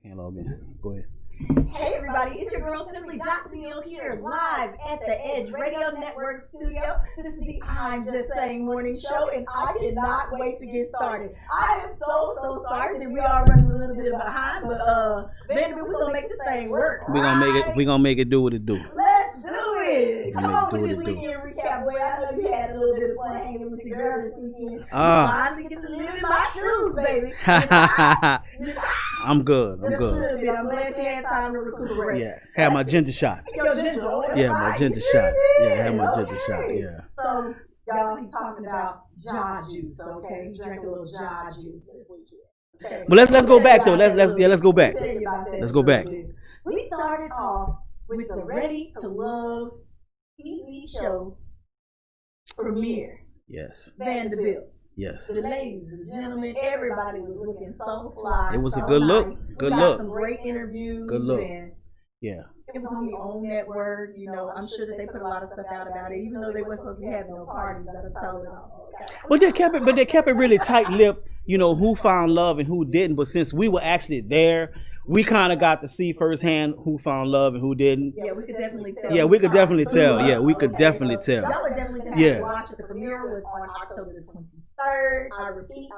Can't log in. Go ahead. Hey everybody, it's your girl Simply Dr. Neal here, live at the Edge Radio Network studio. This is the I'm Just Saying morning show, and I cannot wait to get started. I am so sorry that we are running a little bit behind, but Vanderbilt, we're gonna make this thing work. We're gonna make it. We're gonna make it do what it do. Let's do it. Come on with this We'll make it do what it weekend recap, boy. I know you had a little bit of fun hanging with your girl this weekend. Finally get to live in my shoes, baby. I'm good. I'm Just a good. little bit. I'm glad you had time to recuperate. Yeah, have my ginger shot. Yo, ginger. Yeah, my ginger shot. Yeah, have my ginger shot. Yeah. So, y'all, he's talking about jaw juice, okay? He drank a little jaw juice this weekend. Okay. But let's go back though. Let's go back. Let's go back. We started off with the Ready to Love TV show premiere. Yes. Vanderbilt. Yes. The ladies, the gentlemen, everybody was looking so fly. It was a so good look. nice. Good we got look. some great interviews. Good look. And Yeah. it was on the OWN network. You know, I'm sure that they put a lot of stuff out about it, even though they weren't supposed to be having no parties. But I told them, okay. But they kept it really tight-lipped. You know who found love and who didn't. But since we were actually there, we kind of got to see firsthand who found love and who didn't. Yeah, we could definitely tell. Yeah, we could definitely tell. Yeah, we could definitely tell. Y'all are definitely gonna have to watch it. The premiere was on October the 23rd. I repeat.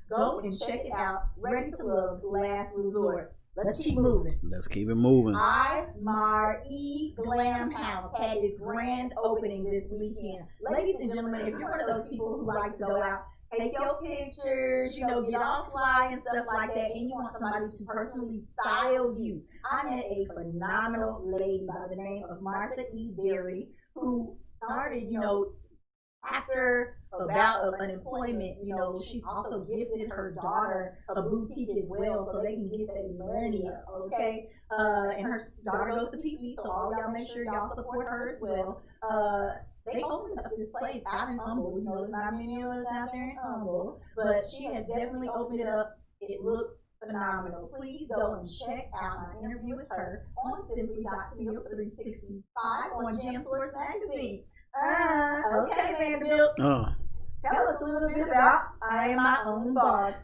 Go and check it out. Ready to Love, Last Resort. Let's keep moving. Let's keep it moving. I-Mar-E Glam House had its grand opening this weekend. Ladies and gentlemen, if you're one of those people who likes to go out, take your pictures, you know, get all fly and stuff like that, and you want somebody to personally style you. I met a phenomenal lady by the name of Martha E. Berry, who started, you know, after a bout of unemployment, you know, she also gifted her daughter a boutique as well, so they can get their money up, okay? And her daughter goes to PE, so all y'all make sure y'all support her as well. They opened up this place out in Humble. You know, there's not many of us out there in Humble, but she has definitely opened it up. It looks phenomenal. Please go and check out my interview with her on Simply Dr. Neal 365 on Jam Source Magazine. Okay, Vanderbilt. Tell us a little bit about I Am My Own Boss.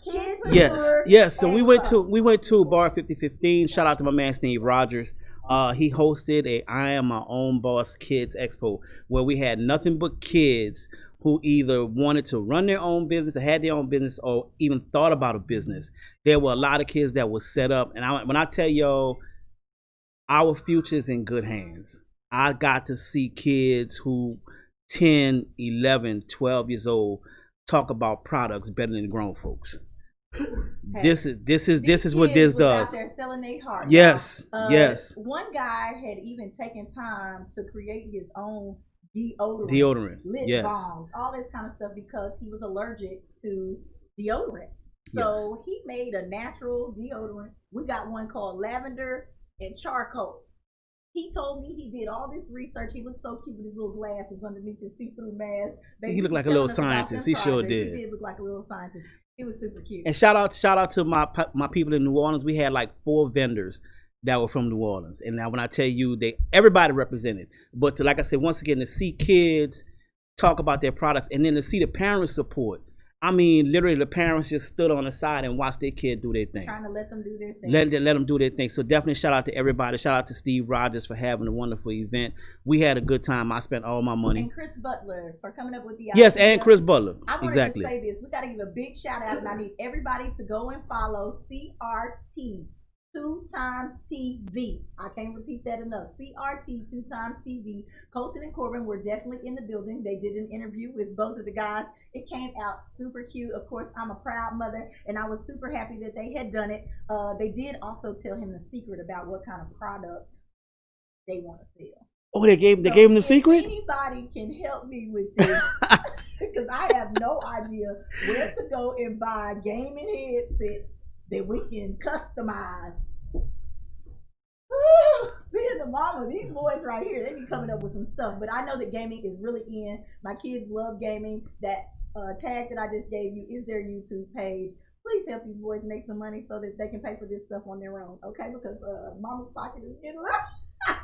Yes. So we went to Bar 5015. Shout out to my man Steve Rogers. He hosted a I Am My Own Boss Kids Expo where we had nothing but kids who either wanted to run their own business or had their own business or even thought about a business. There were a lot of kids that were set up. And when I tell y'all, our future's in good hands. I got to see kids who 10, 11, 12 years old talk about products better than grown folks. Hey, this is what this does. Out there selling their heart. Yes. One guy had even taken time to create his own deodorant, lip balms, all this kind of stuff because he was allergic to deodorant. So he made a natural deodorant. We got one called lavender and charcoal. He told me he did all this research. He looked so cute with his little glasses underneath his see-through mask. He looked like a little scientist. He sure did. He did look like a little scientist. It was super cute. And shout out to my people in New Orleans. We had like 4 vendors that were from New Orleans. And now when I tell you, everybody represented. But like I said, once again, to see kids talk about their products and then to see the parents support. I mean, literally, the parents just stood on the side and watched their kid do their thing. Trying to let them do their thing. Let them do their thing. So definitely shout out to everybody. Shout out to Steve Rogers for having a wonderful event. We had a good time. I spent all my money. And Chris Butler for coming up with the idea. Yes, and Chris Butler. I wanted to say this. We got to give a big shout out, and I need everybody to go and follow CRT 2x TV. I can't repeat that enough. CRT 2x TV. Colton and Corbin were definitely in the building. They did an interview with both of the guys. It came out super cute. Of course, I'm a proud mother, and I was super happy that they had done it. They did also tell him the secret about what kind of products they want to sell. Oh, they gave him the secret? Anybody can help me with this because I have no idea where to go and buy gaming headsets that we can customize. Being the mama, these boys right here, they be coming up with some stuff. But I know that gaming is really in. My kids love gaming. That tag that I just gave you is their YouTube page. Please help these boys make some money so that they can pay for this stuff on their own, okay? Because mama's pocket is getting low.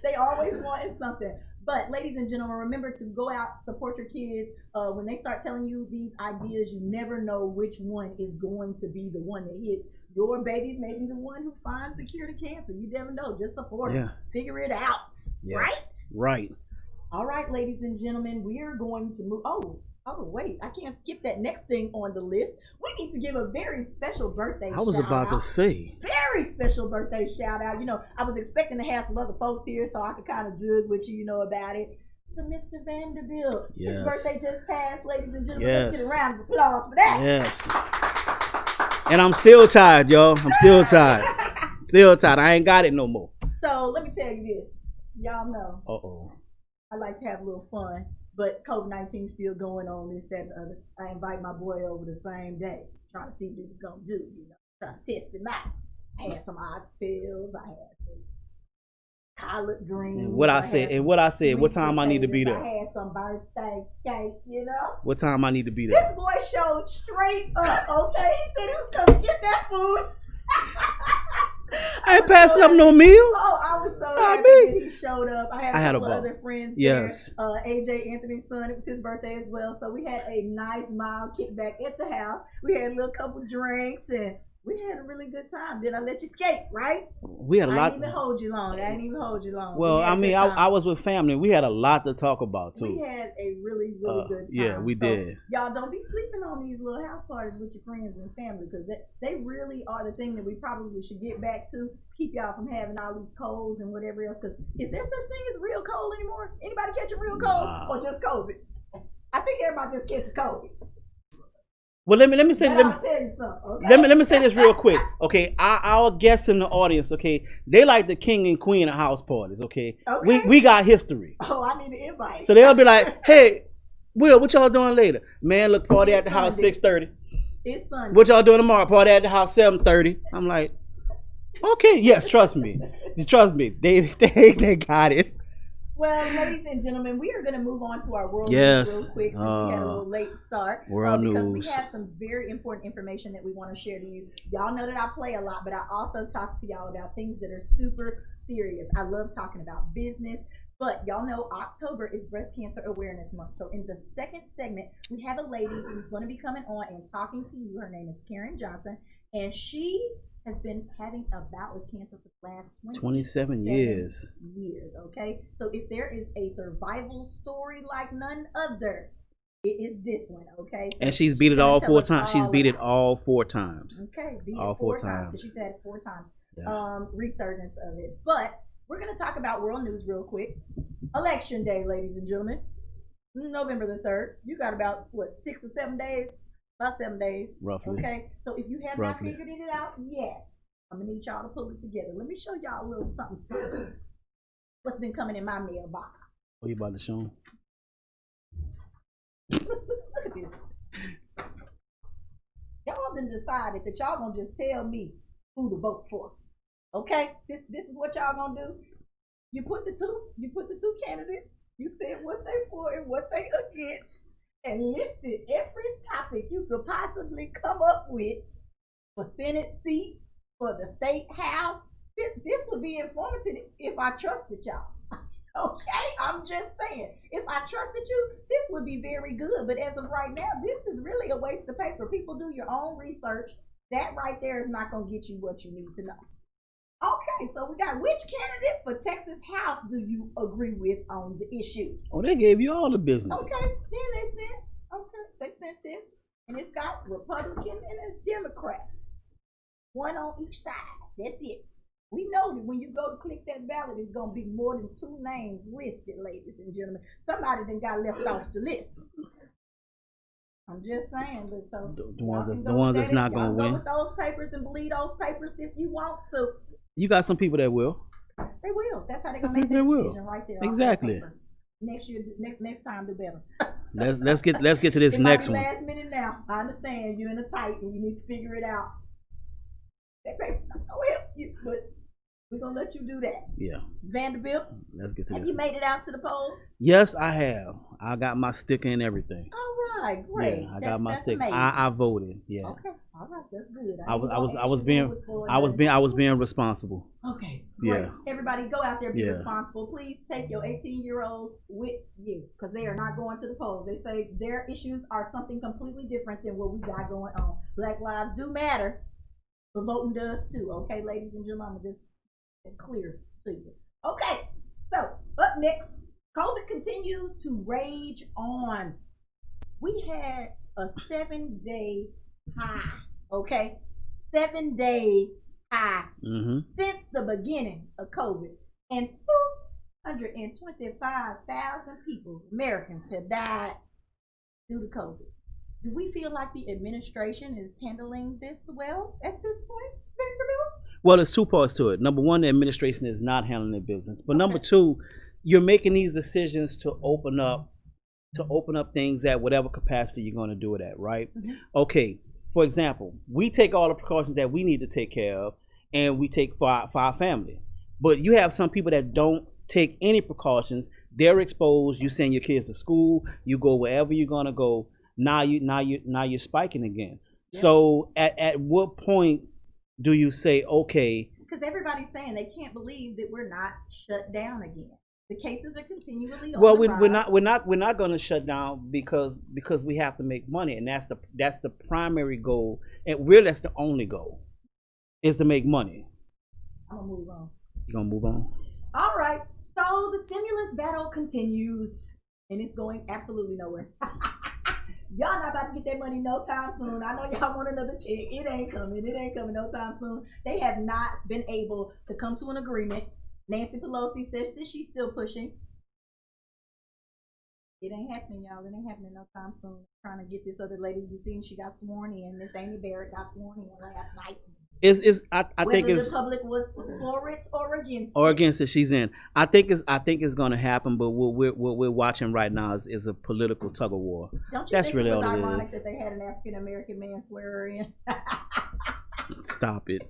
They always wanted something. But ladies and gentlemen, remember to go out, support your kids. When they start telling you these ideas, you never know which one is going to be the one that hits. your baby may be the one who finds the cure to cancer. You never know. Just support it. Yeah. Figure it out. Yeah. Right? Right. All right, ladies and gentlemen, we are going to move. Oh, wait, I can't skip that next thing on the list. We need to give a very special birthday shout out. I was about to say. Very special birthday shout out. You know, I was expecting to have some other folks here so I could kind of judge with you, about it. So Mr. Vanderbilt. Yes. His birthday just passed, ladies and gentlemen. Yes. Let's get a round of applause for that. Yes. And I'm still tired, y'all. I'm still tired. Still tired. I ain't got it no more. So let me tell you this. Y'all know. Uh-oh. I like to have a little fun, but COVID-19 still going on, this, that, and the other. I invite my boy over the same day, trying to see what he's gonna do, trying to test him out. I had some oxtails, I had some collard greens. And what I said, what time I need to be there? I had some birthday cake, What time I need to be there? This boy showed straight up, okay? He said he was gonna get that food. I ain't passing up no meal. Oh, I was so happy that he showed up. I had a couple other friends there. Yes. AJ Anthony's son, it was his birthday as well. So we had a nice mild kickback at the house. We had a little couple drinks and we had a really good time. Then I let you skate, right? We had a lot. I didn't even hold you long. Well, I mean, I was with family. We had a lot to talk about too. We had a really good time. Yeah, we did. Y'all don't be sleeping on these little house parties with your friends and family because they really are the thing that we probably should get back to. Keep y'all from having all these colds and whatever else. Because is there such thing as real cold anymore? Anybody catching real colds or just COVID? I think everybody just catches COVID. Well, let me say. I'll tell you something. Okay? Let me say this real quick. Okay, our guests in the audience. Okay, they like the king and queen of house parties. Okay, we got history. Oh, I need an invite. So they'll be like, "Hey, Will, what y'all doing later? Man, look, party at the house 6:30. It's Sunday. What y'all doing tomorrow? Party at the house 7:30. I'm like, okay, yes, trust me, they got it. Well, ladies and gentlemen, we are going to move on to our world news real quick. We had a little late start world because news. we have some very important information that we want to share to you. Y'all know that I play a lot, but I also talk to y'all about things that are super serious. I love talking about business, but y'all know October is Breast Cancer Awareness Month. So in the second segment, we have a lady who's going to be coming on and talking to you. Her name is Karen Johnson, and she has been having a bout with cancer for the last 27 years. Okay, so if there is a survival story like none other, it is this one. Okay, so and she's beat it all 4 times. She's beat it all 4 times. Okay, beat all it 4 times. She's had it 4 times. Yeah. Resurgence of it. But we're gonna talk about world news real quick. Election day, ladies and gentlemen, November the 3rd. You got about 6 or 7 days. About 7 days. Roughly. Okay. So if you have not figured it out yet, I'm going to need y'all to pull it together. Let me show y'all a little something. What's been coming in my mailbox. What you about to show them? Look at this. Y'all done decided that y'all going to just tell me who to vote for. Okay? This is what y'all going to do. You put the two candidates. You said what they for and what they against. And listed every topic you could possibly come up with for Senate seat, for the state house. This would be informative if I trusted y'all. Okay, I'm just saying. If I trusted you, this would be very good. But as of right now, this is really a waste of paper. People do your own research. That right there is not going to get you what you need to know. Okay, so we got which candidate for Texas House do you agree with on the issues? Oh, they gave you all the business. Okay, then they sent this, and it's got Republican and it's Democrat. One on each side. That's it. We know that when you go to click that ballot, it's gonna be more than 2 names listed, ladies and gentlemen. Somebody then got left off the list. I'm just saying, but so the ones that's not gonna win. Go with those papers and believe those papers if you want to. You got some people that will. They will. That's how they're gonna make their decision right there. Exactly. Next year, next time, do better. Let's get to this next one. Last minute now. I understand you're in a tight and you need to figure it out. That paper not gonna help you, but we're gonna let you do that. Yeah. Vanderbilt. Let's get to this. Have you made it out to the polls? Yes, I have. I got my sticker and everything. All right, great. Yeah, I got my sticker. I voted. Yeah. Okay. All right, that's good. I was being responsible. Okay, great. Yeah. Everybody go out there, be responsible. Please take your 18-year-olds with you because they are not going to the polls. They say their issues are something completely different than what we got going on. Black lives do matter. but voting does too. Okay, ladies and gentlemen, just clear to you. Okay, so up next, COVID continues to rage on. We had a 7-day high. Okay, 7-day high since the beginning of COVID, and 225,000 people, Americans, have died due to COVID. Do we feel like the administration is handling this well at this point, Vanderbilt? Well, there's two parts to it. Number one, the administration is not handling their business. But number two, you're making these decisions to open up things at whatever capacity you're going to do it at, right? Okay. For example, we take all the precautions that we need to take care of, and we take for our family. But you have some people that don't take any precautions. They're exposed. You send your kids to school. You go wherever you're going to go. Now you're spiking again. Yeah. So at what point do you say, okay? Because everybody's saying they can't believe that we're not shut down again. The cases are continually on well, the rise. we're not going to shut down because we have to make money, and that's the primary goal, and really that's the only goal, is to make money. I'm gonna move on. You gonna move on? All right. So the stimulus battle continues, and it's going absolutely nowhere. Y'all not about to get that money no time soon. I know y'all want another check. It ain't coming. It ain't coming no time soon. They have not been able to come to an agreement. Nancy Pelosi says that she's still pushing. It ain't happening, y'all. It ain't happening no time soon. Trying to get this other lady you seen, she got sworn in. This Amy Barrett got sworn in last night. I think the public was for it or against it. She's in. I think it's going to happen, but what we're watching right now is a political tug of war. Don't you think really it was ironic that they had an African American man swear her in? Stop it.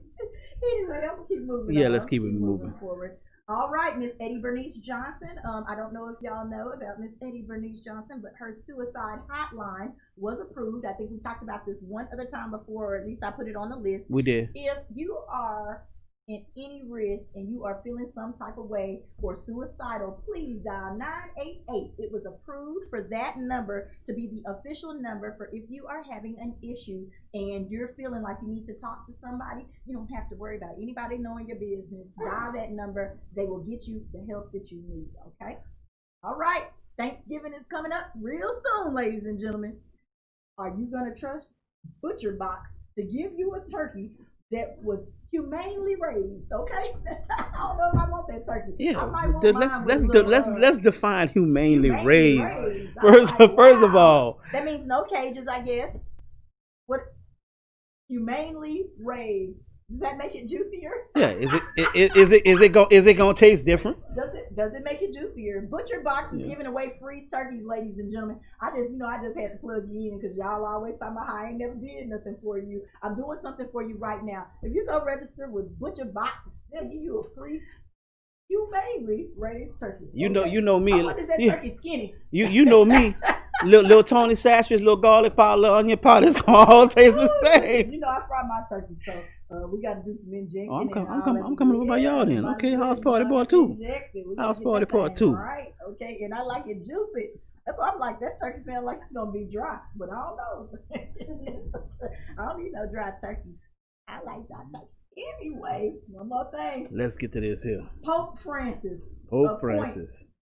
Anyway, I'm gonna keep moving. Yeah, let's keep it moving forward. All right, Miss Eddie Bernice Johnson. I don't know if y'all know about Miss Eddie Bernice Johnson, but her suicide hotline was approved. I think we talked about this one other time before, or at least I put it on the list. We did. If you are in any risk and you are feeling some type of way or suicidal, please dial 988. It was approved for that number to be the official number for if you are having an issue and you're feeling like you need to talk to somebody. You don't have to worry about anybody knowing your business. Dial that number. They will get you the help that you need, okay? All right. Thanksgiving is coming up real soon, ladies and gentlemen. Are you going to trust Butcher Box to give you a turkey that was humanely raised? Okay, I don't know if I want that turkey. Yeah, I might want let's define humanely raised. First of all, that means no cages, I guess. What humanely raised? Does that make it juicier? Yeah. Is it gonna taste different? Does it make it juicier? Butcher Box is giving away free turkeys, ladies and gentlemen. I just had to plug you in because y'all always talking about how I ain't never did nothing for you. I'm doing something for you right now. If you go register with Butcher Box, they'll give you a free humanely raised turkey. You know me. What is that turkey skinny? You know me. little Tony Satchers, little garlic powder, little onion powder, it's gonna all taste the same. You know I fry my turkey, so we got to do some injecting. Oh, I'm coming over by y'all then. Okay, house party part 2. House party part 2. All right, okay, and I like it juicy. That's why I'm like, that turkey sounds like it's gonna be dry, but I don't know. I don't need no dry turkey. I like dry turkey. Anyway, one more thing. Let's get to this here. Pope Francis.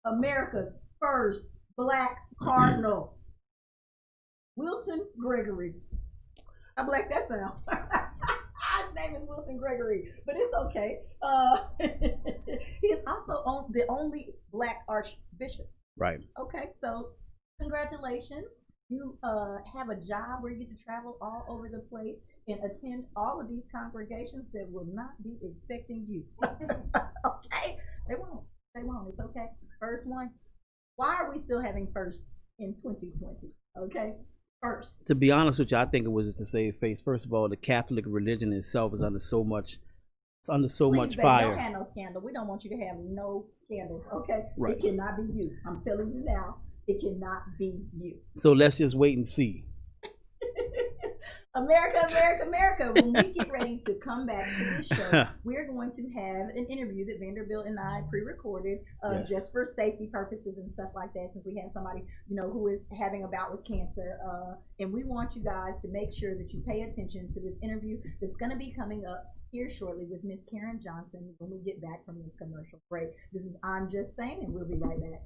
America's first Black cardinal. Wilton Gregory. How black that sound? His name is Wilton Gregory, but it's okay. He is also the only Black archbishop. Right. Okay, so congratulations. You have a job where you get to travel all over the place and attend all of these congregations that will not be expecting you. Okay? They won't. It's okay. First one. Why are we still having first in 2020? Okay? First. To be honest with you, I think it was just to save face. First of all, the Catholic religion itself is under so much fire. Don't have no scandal. We don't want you to have no scandal. Okay? Right. It cannot be you. I'm telling you now, it cannot be you. So let's just wait and see. America, America, America. When we get ready to come back to this show, we're going to have an interview that Vanderbilt and I pre-recorded just for safety purposes and stuff like that, since we have somebody, who is having a bout with cancer. And we want you guys to make sure that you pay attention to this interview that's going to be coming up here shortly with Miss Karen Johnson when we get back from this commercial break. This is I'm Just Saying, and we'll be right back.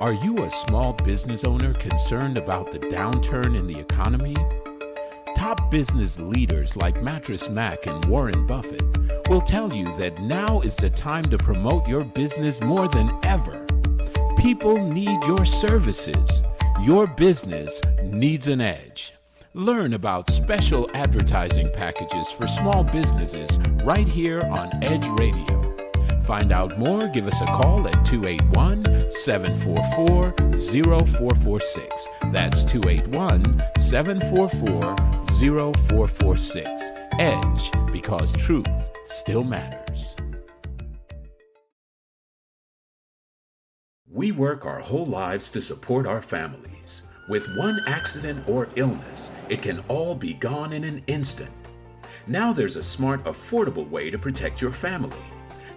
Are you a small business owner concerned about the downturn in the economy? Top business leaders like Mattress Mac and Warren Buffett will tell you that now is the time to promote your business more than ever. People need your services. Your business needs an edge. Learn about special advertising packages for small businesses right here on Edge Radio. Find out more, give us a call at 281-744-0446. That's 281-744-0446. Edge, because truth still matters. We work our whole lives to support our families. With one accident or illness, it can all be gone in an instant. Now there's a smart, affordable way to protect your family.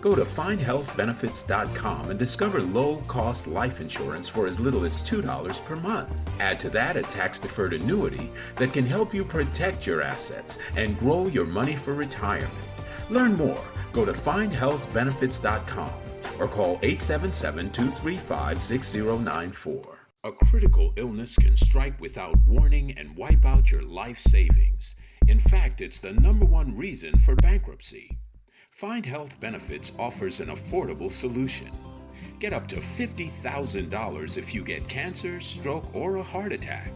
Go to findhealthbenefits.com and discover low-cost life insurance for as little as $2 per month. Add to that a tax-deferred annuity that can help you protect your assets and grow your money for retirement. Learn more. Go to findhealthbenefits.com or call 877-235-6094. A critical illness can strike without warning and wipe out your life savings. In fact, it's the #1 reason for bankruptcy. Find Health Benefits offers an affordable solution. Get up to $50,000 if you get cancer, stroke, or a heart attack,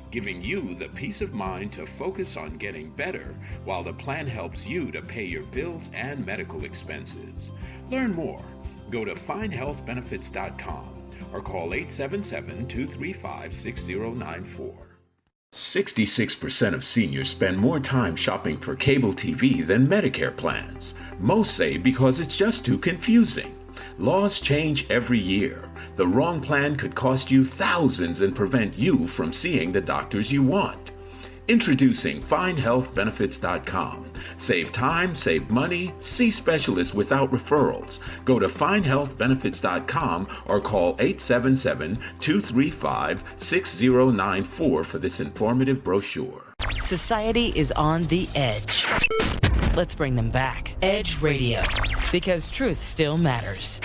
giving you the peace of mind to focus on getting better while the plan helps you to pay your bills and medical expenses. Learn more. Go to findhealthbenefits.com or call 877-235-6094. 66% of seniors spend more time shopping for cable TV than Medicare plans. Most say because it's just too confusing. Laws change every year. The wrong plan could cost you thousands and prevent you from seeing the doctors you want. Introducing FindHealthBenefits.com. Save time, save money, see specialists without referrals. Go to FindHealthBenefits.com or call 877-235-6094 for this informative brochure. Society is on the edge. Let's bring them back. Edge Radio, because truth still matters.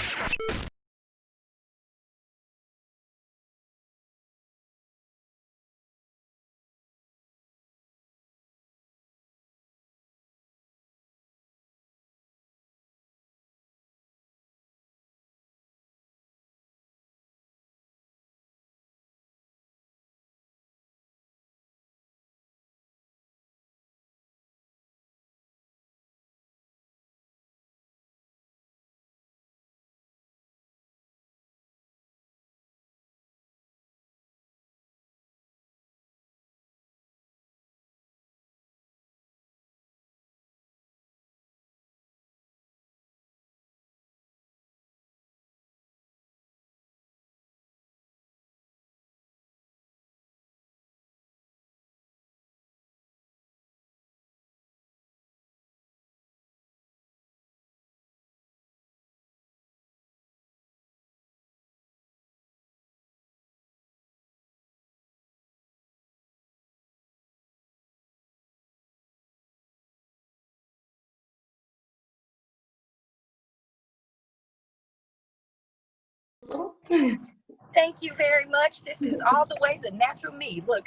Thank you very much. This is all the way the natural me. Look.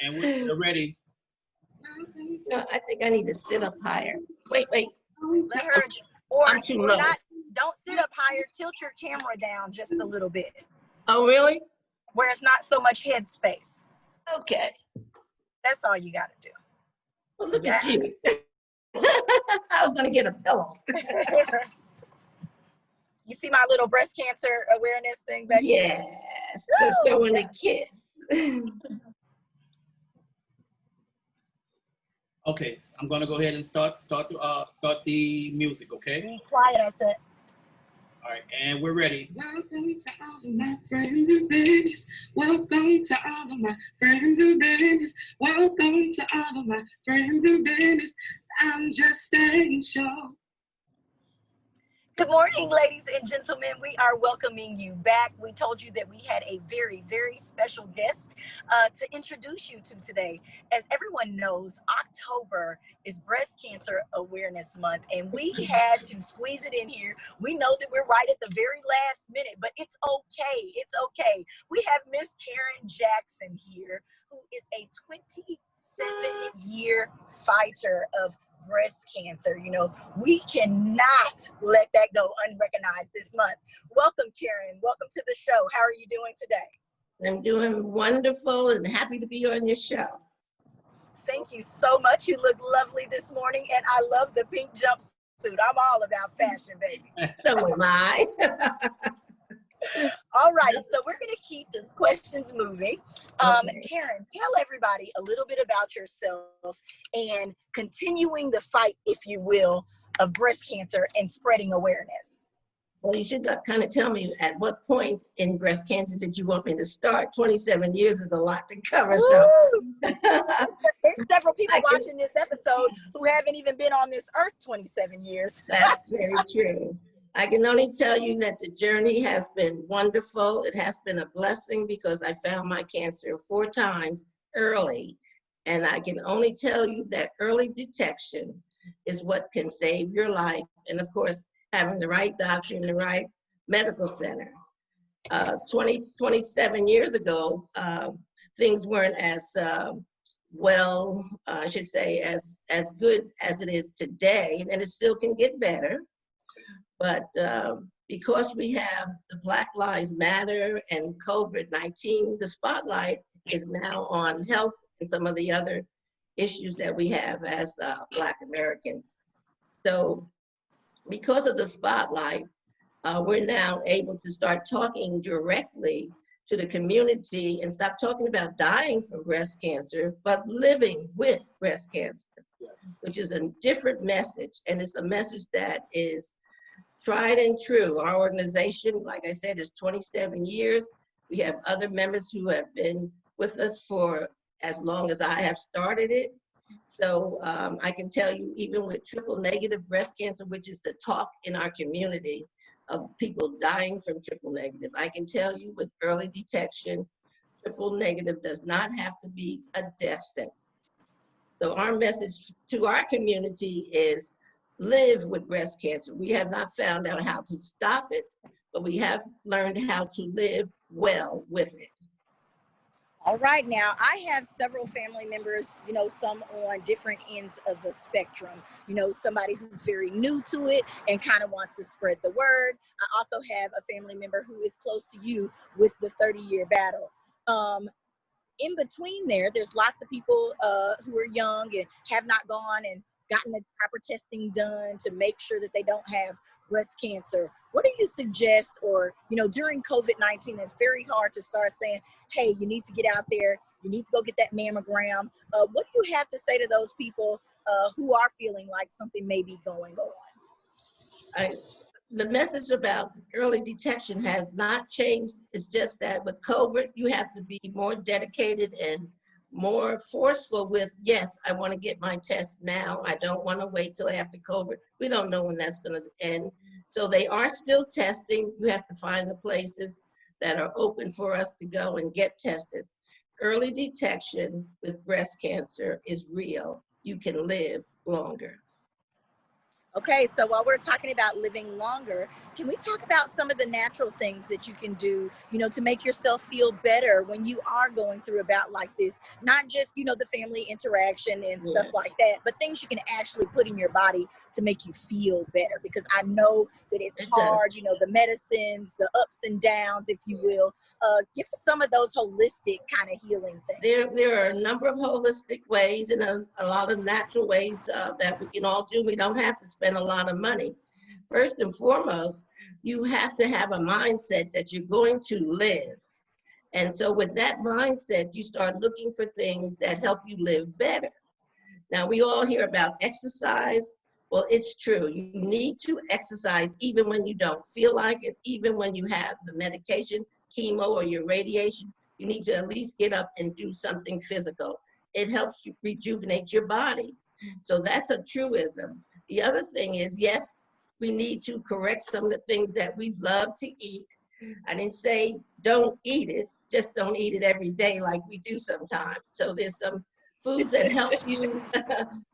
And we're ready. No, I think I need to sit up higher. Wait. Let her, I'm too low. Don't sit up higher. Tilt your camera down just a little bit. Oh, really? Where it's not so much head space. Okay. That's all you got to do. Well, look at you. I was going to get a pillow. You see my little breast cancer awareness thing back here? Yes. Let's show in a kiss. Okay, I'm gonna go ahead and start the music. Okay. Be quiet, I said. All right, and we're ready. Welcome to all of my friends and babies. Welcome to all of my friends and babies. Welcome to all of my friends and babies. I'm just saying show. Good morning, ladies and gentlemen. We are welcoming you back. We told you that we had a very, very special guest to introduce you to today. As everyone knows, October is Breast Cancer Awareness Month, and we had to squeeze it in here. We know that we're right at the very last minute, but it's okay. It's okay. We have Miss Karen Jackson here, who is a 27-year fighter of breast cancer. You know, we cannot let that go unrecognized this month. Welcome, Karen. Welcome to the show. How are you doing today? I'm doing wonderful and happy to be on your show. Thank you so much. You look lovely this morning, and I love the pink jumpsuit. I'm all about fashion, baby. So am I. All righty, so we're going to keep these questions moving. Okay. Karen, tell everybody a little bit about yourself and continuing the fight, if you will, of breast cancer and spreading awareness. Well, you should kind of tell me at what point in breast cancer did you want me to start? 27 years is a lot to cover. So There's several people watching this episode who haven't even been on this earth 27 years. That's very true. I can only tell you that the journey has been wonderful. It has been a blessing because I found my cancer 4 times early. And I can only tell you that early detection is what can save your life. And of course, having the right doctor in the right medical center. 27 years ago, things weren't as well, I should say, as good as it is today. And it still can get better. But because we have the Black Lives Matter and COVID-19, the spotlight is now on health and some of the other issues that we have as Black Americans. So because of the spotlight, we're now able to start talking directly to the community and stop talking about dying from breast cancer, but living with breast cancer, yes, which is a different message. And it's a message that is tried and true. Our organization, like I said, is 27 years. We have other members who have been with us for as long as I have started it. So I can tell you, even with triple negative breast cancer, which is the talk in our community of people dying from triple negative, I can tell you with early detection, triple negative does not have to be a death sentence. So our message to our community is live with breast cancer. We have not found out how to stop it, but we have learned how to live well with it. All right, now I have several family members, you know, some on different ends of the spectrum. You know, somebody who's very new to it and kind of wants to spread the word. I also have a family member who is close to you with the 30-year battle. In between there's lots of people who are young and have not gone and gotten the proper testing done to make sure that they don't have breast cancer. What do you suggest, or, you know, during COVID-19, it's very hard to start saying, hey, you need to get out there, you need to go get that mammogram. What do you have to say to those people who are feeling like something may be going on? The message about early detection has not changed. It's just that with COVID, you have to be more dedicated and more forceful with, yes, I want to get my test now. I don't want to wait till after COVID. We don't know when that's going to end. So they are still testing. You have to find the places that are open for us to go and get tested. Early detection with breast cancer is real. You can live longer. Okay, so while we're talking about living longer, can we talk about some of the natural things that you can do, to make yourself feel better when you are going through a bout like this? Not just, the family interaction and stuff like that, but things you can actually put in your body to make you feel better. Because I know that it's hard, the medicines, the ups and downs, if you will. Give us some of those holistic kind of healing things. There are a number of holistic ways and a lot of natural ways that we can all do. We don't have to spend a lot of money. First and foremost, you have to have a mindset that you're going to live. And so with that mindset, you start looking for things that help you live better. Now, we all hear about exercise. Well, it's true. You need to exercise even when you don't feel like it, even when you have the medication, chemo, or your radiation. You need to at least get up and do something physical. It helps you rejuvenate your body. So that's a truism. The other thing is, yes, we need to correct some of the things that we love to eat. I didn't say don't eat it, just don't eat it every day like we do sometimes. So there's some foods that help you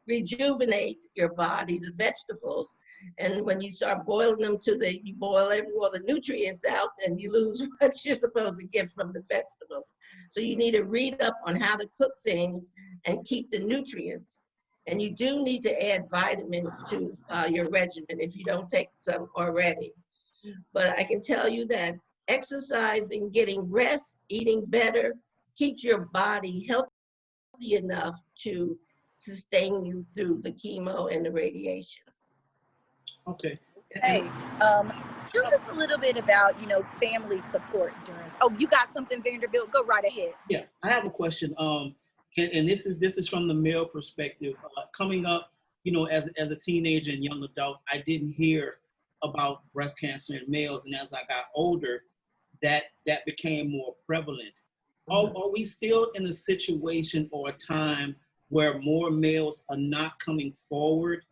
rejuvenate your body, the vegetables. And when you start boiling them you boil all the nutrients out, and you lose what you're supposed to get from the vegetables. So you need to read up on how to cook things and keep the nutrients. And you do need to add vitamins to your regimen if you don't take some already. But I can tell you that exercising, getting rest, eating better, keeps your body healthy enough to sustain you through the chemo and the radiation. Okay. Hey, tell us a little bit about, family support during. Oh, you got something, Vanderbilt? Go right ahead. Yeah, I have a question. And this is from the male perspective. Coming up, as a teenager and young adult, I didn't hear about breast cancer in males, and as I got older, that became more prevalent. Are we still in a situation or a time where more males are not coming forward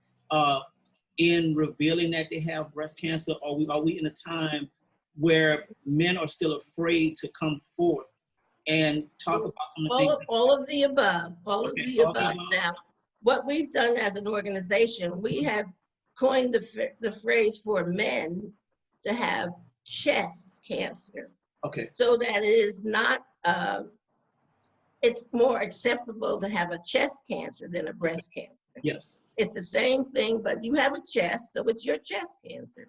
in revealing that they have breast cancer? Or are we in a time where men are still afraid to come forth and talk about some of the things? All of the above. All of the above. Now, what we've done as an organization, we have coined the phrase for men to have chest cancer. Okay. So that it is not, it's more acceptable to have a chest cancer than a breast cancer. Yes. It's the same thing, but you have a chest, so it's your chest cancer.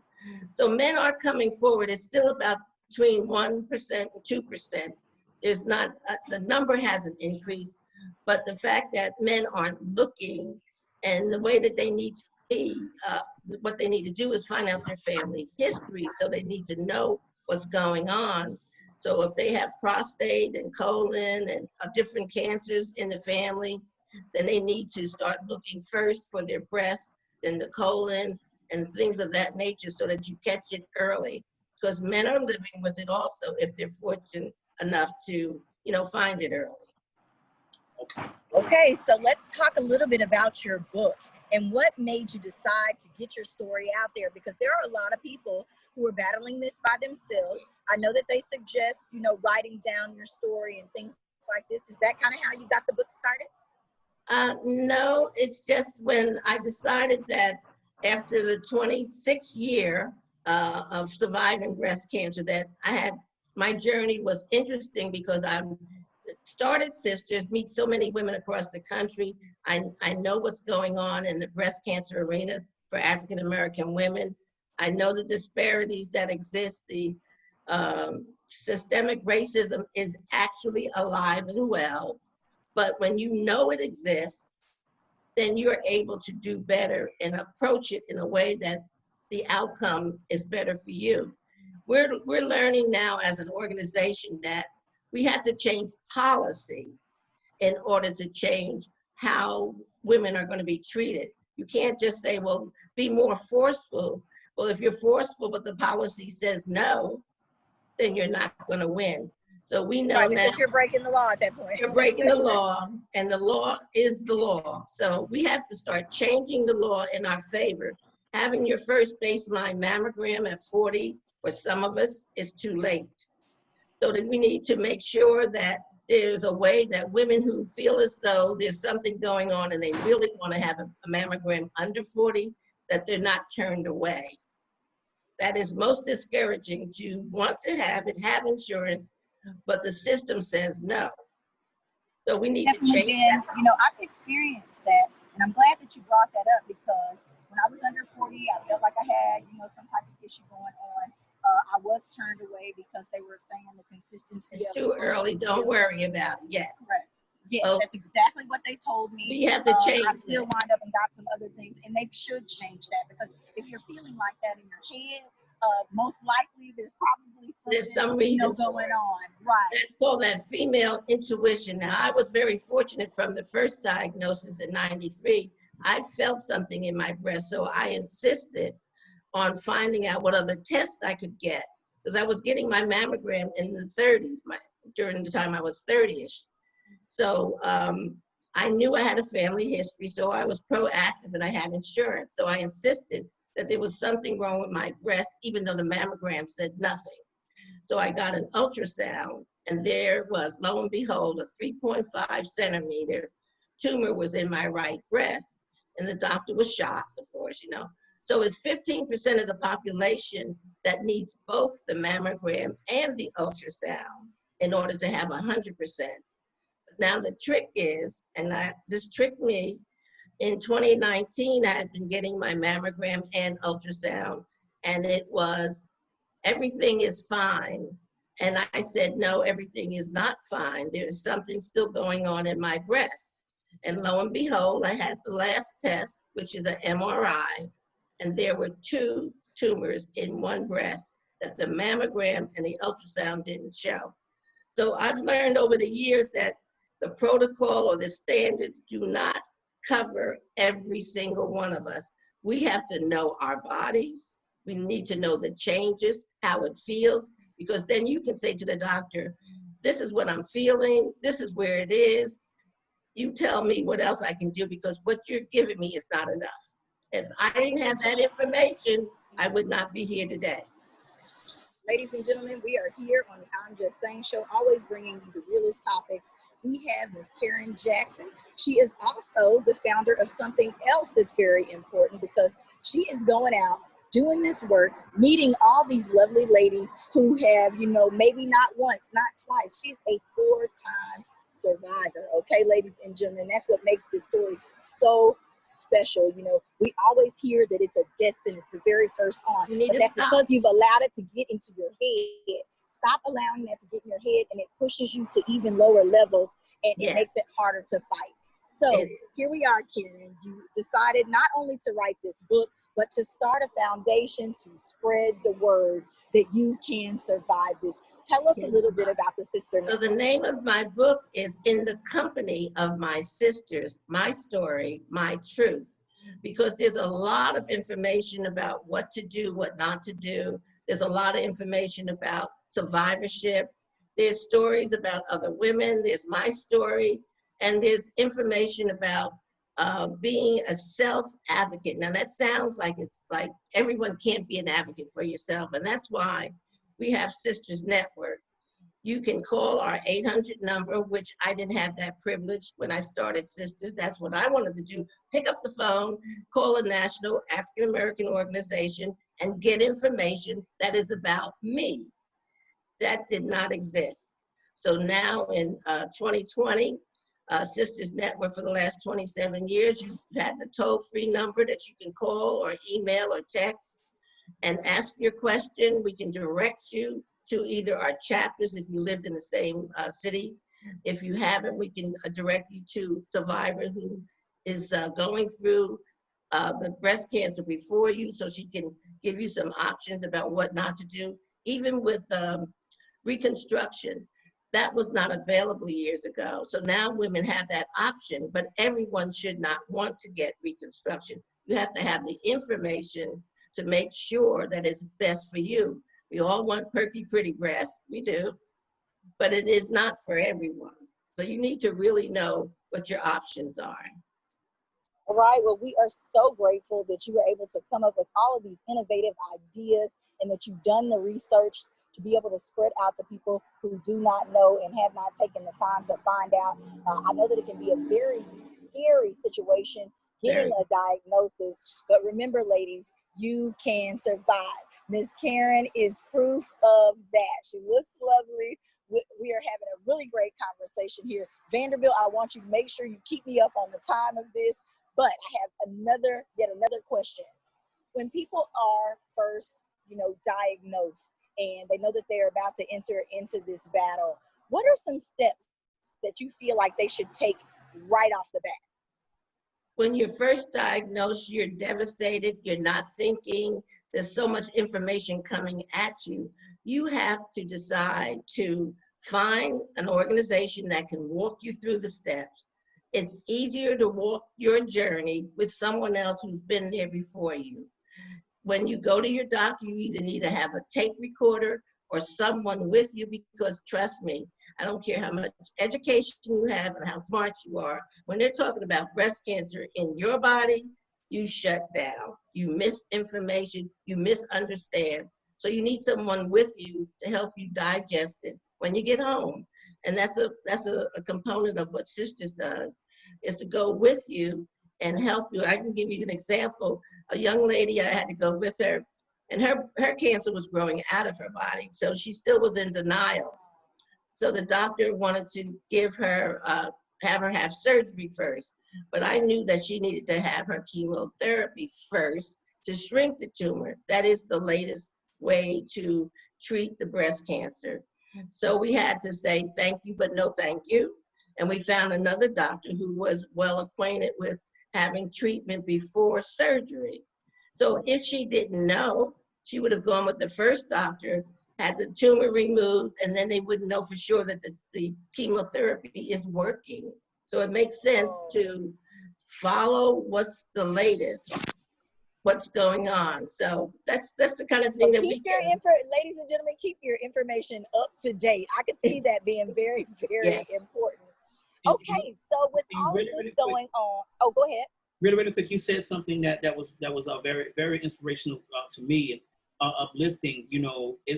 So men are coming forward. It's still about between 1% and 2%. There's not, the number hasn't increased, but the fact that men aren't looking, and the way that they need to be, what they need to do is find out their family history, so they need to know what's going on. So if they have prostate and colon and different cancers in the family, then they need to start looking first for their breast, then the colon, and things of that nature, so that you catch it early. Because men are living with it also if they're fortunate enough to, find it early. Okay, so let's talk a little bit about your book and what made you decide to get your story out there, because there are a lot of people who are battling this by themselves. I know that they suggest, writing down your story and things like this. Is that kind of how you got the book started? No, it's just when I decided that after the 26th year of surviving breast cancer, that my journey was interesting, because I started Sisters, meet so many women across the country. I know what's going on in the breast cancer arena for African American women. I know the disparities that exist. The systemic racism is actually alive and well. But when you know it exists, then you're able to do better and approach it in a way that the outcome is better for you. We're learning now as an organization that we have to change policy in order to change how women are going to be treated. You can't just say, well, be more forceful. Well, if you're forceful but the policy says no, then you're not going to win. So we know now you're breaking the law at that point. You're breaking the law, and the law is the law. So we have to start changing the law in our favor. Having your first baseline mammogram at 40, for some of us, is too late. So that we need to make sure that there's a way that women who feel as though there's something going on and they really want to have a mammogram under 40, that they're not turned away. That is most discouraging, to want to have insurance, but the system says no. So we need to Definitely change been, that. you know, I've experienced that, and I'm glad that you brought that up, because when I was under 40, I felt like I had, you know, some type of issue going on. I was turned away because they were saying the consistency It's of too the early. was Don't still worry about it. Yes. correct. Yes, Oh, that's exactly what they told me. we have to change I still that. lined up and got some other things, and they should change that, because if you're feeling like that in your head, most likely there's probably something, There's some reason going on. Right. That's called that female intuition. Now, I was very fortunate from the first diagnosis in '93. I felt something in my breast, so I insisted on finding out what other tests I could get, because I was getting my mammogram in the 30s, during the time I was 30ish. So I knew I had a family history, so I was proactive and I had insurance. So I insisted that there was something wrong with my breast, even though the mammogram said nothing. So I got an ultrasound, and there was, lo and behold, a 3.5 centimeter tumor was in my right breast. And the doctor was shocked, of course, you know. So it's 15% of the population that needs both the mammogram and the ultrasound in order to have 100%. Now the trick is, and this tricked me, in 2019, I had been getting my mammogram and ultrasound, and it was, everything is fine. And I said, no, everything is not fine. There's something still going on in my breast. And lo and behold, I had the last test, which is an MRI, and there were 2 tumors in one breast that the mammogram and the ultrasound didn't show. So I've learned over the years that the protocol or the standards do not cover every single one of us. We have to know our bodies. We need to know the changes, how it feels, because then you can say to the doctor, this is what I'm feeling, this is where it is. You tell me what else I can do, because what you're giving me is not enough. If I didn't have that information, I would not be here today. Ladies and gentlemen, we are here on the I'm Just Saying show, always bringing you the realest topics. We have Ms. Karen Jackson. She is also the founder of something else that's very important, because she is going out, doing this work, meeting all these lovely ladies who have, you know, maybe not once, not twice. She's a 4-time survivor. Okay, ladies and gentlemen, that's what makes this story so special. You know, we always hear that it's a destiny, it's the very first on, but that's because you've allowed it to get into your head. Stop allowing that to get in your head, and it pushes you to even lower levels, and it makes it harder to fight. So here we are, Karen. You decided not only to write this book, but to start a foundation to spread the word that you can survive this. Tell us a little bit about the Sister Network. So the name of my book is In the Company of My Sisters, My Story, My Truth, because there's a lot of information about what to do, what not to do. There's a lot of information about survivorship. There's stories about other women. There's my story. And there's information about being a self-advocate. Now that sounds like it's like everyone can't be an advocate for yourself. And that's why we have Sisters Network. You can call our 800 number, which I didn't have that privilege when I started Sisters. That's what I wanted to do. Pick up the phone, call a national African-American organization, and get information that is about me. That did not exist. So now in 2020, Sisters Network for the last 27 years, you've had the toll-free number that you can call or email or text and ask your question. We can direct you to either our chapters if you lived in the same city. If you haven't, we can direct you to Survivor who is going through the breast cancer before you, so she can give you some options about what not to do. Even with reconstruction, that was not available years ago. So now women have that option, but everyone should not want to get reconstruction. You have to have the information to make sure that it's best for you. We all want perky, pretty breasts, we do, but it is not for everyone. So you need to really know what your options are. All right, well, we are so grateful that you were able to come up with all of these innovative ideas, and that you've done the research to be able to spread out to people who do not know and have not taken the time to find out. I know that it can be a very scary situation getting a diagnosis. But remember, ladies, you can survive. Miss Karen is proof of that. She looks lovely. We are having a really great conversation here. Vanderbilt, I want you to make sure you keep me up on the time of this. But I have yet another question. When people are first, diagnosed and they know that they're about to enter into this battle, what are some steps that you feel like they should take right off the bat? When you're first diagnosed, you're devastated, you're not thinking, there's so much information coming at you. You have to decide to find an organization that can walk you through the steps. It's easier to walk your journey with someone else who's been there before you. When you go to your doctor, you either need to have a tape recorder or someone with you, because trust me, I don't care how much education you have and how smart you are, when they're talking about breast cancer in your body, you shut down, you miss information, you misunderstand. So you need someone with you to help you digest it when you get home. And that's a component of what Sisters does, is to go with you and help you. I can give you an example. A young lady, I had to go with her, and her cancer was growing out of her body. So she still was in denial. So the doctor wanted to give her, have her have surgery first. But I knew that she needed to have her chemotherapy first to shrink the tumor. That is the latest way to treat the breast cancer. So we had to say thank you, but no thank you. And we found another doctor who was well acquainted with having treatment before surgery. So if she didn't know, she would have gone with the first doctor, had the tumor removed, and then they wouldn't know for sure that the chemotherapy is working. So it makes sense to follow what's the latest, what's going on. So that's the kind of thing that we can. Ladies and gentlemen, keep your information up to date. I could see that being very, very important. Okay, so with all of this going on, go ahead. Really quick, you said something that was very, very inspirational to me and uplifting.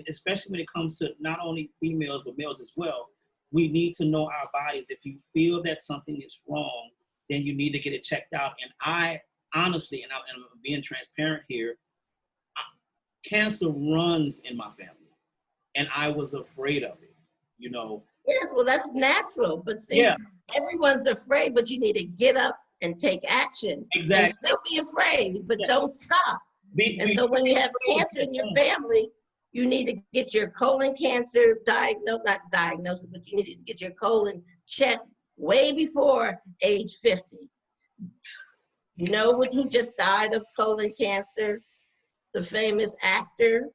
Especially when it comes to not only females but males as well. We need to know our bodies. If you feel that something is wrong, then you need to get it checked out. And I honestly, and I'm being transparent here, cancer runs in my family, and I was afraid of it. Yes, well, that's natural. But see, everyone's afraid, but you need to get up and take action. Exactly. And still be afraid, but don't stop. So when you have cancer in your family, you need to get your colon cancer not diagnosed, but you need to get your colon checked way before age 50. You know who just died of colon cancer? The famous actor,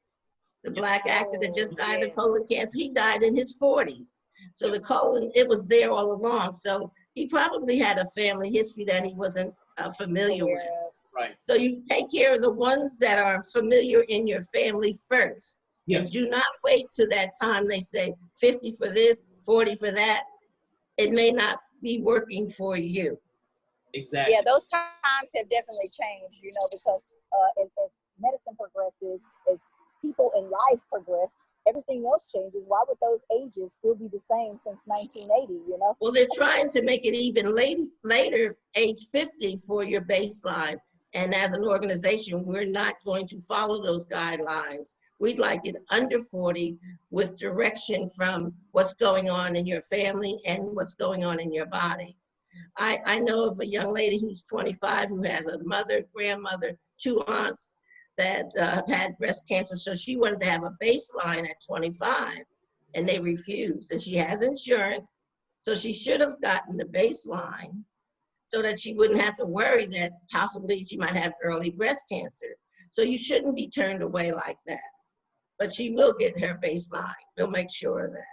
the Black actor that just died of colon cancer. He died in his 40s. So the colon, it was there all along. So he probably had a family history that he wasn't familiar with. Right. So you take care of the ones that are familiar in your family first. Yes. And do not wait till that time they say 50 for this, 40 for that. It may not be working for you. Exactly. Yeah, those times have definitely changed, because as medicine progresses, as people in life progress, everything else changes. Why would those ages still be the same since 1980, Well, they're trying to make it even later, age 50 for your baseline. And as an organization, we're not going to follow those guidelines. We'd like it under 40 with direction from what's going on in your family and what's going on in your body. I know of a young lady who's 25 who has a mother, grandmother, 2 aunts that have had breast cancer. So she wanted to have a baseline at 25 and they refused. And she has insurance. So she should have gotten the baseline so that she wouldn't have to worry that possibly she might have early breast cancer. So you shouldn't be turned away like that. But she will get her baseline. We'll make sure of that.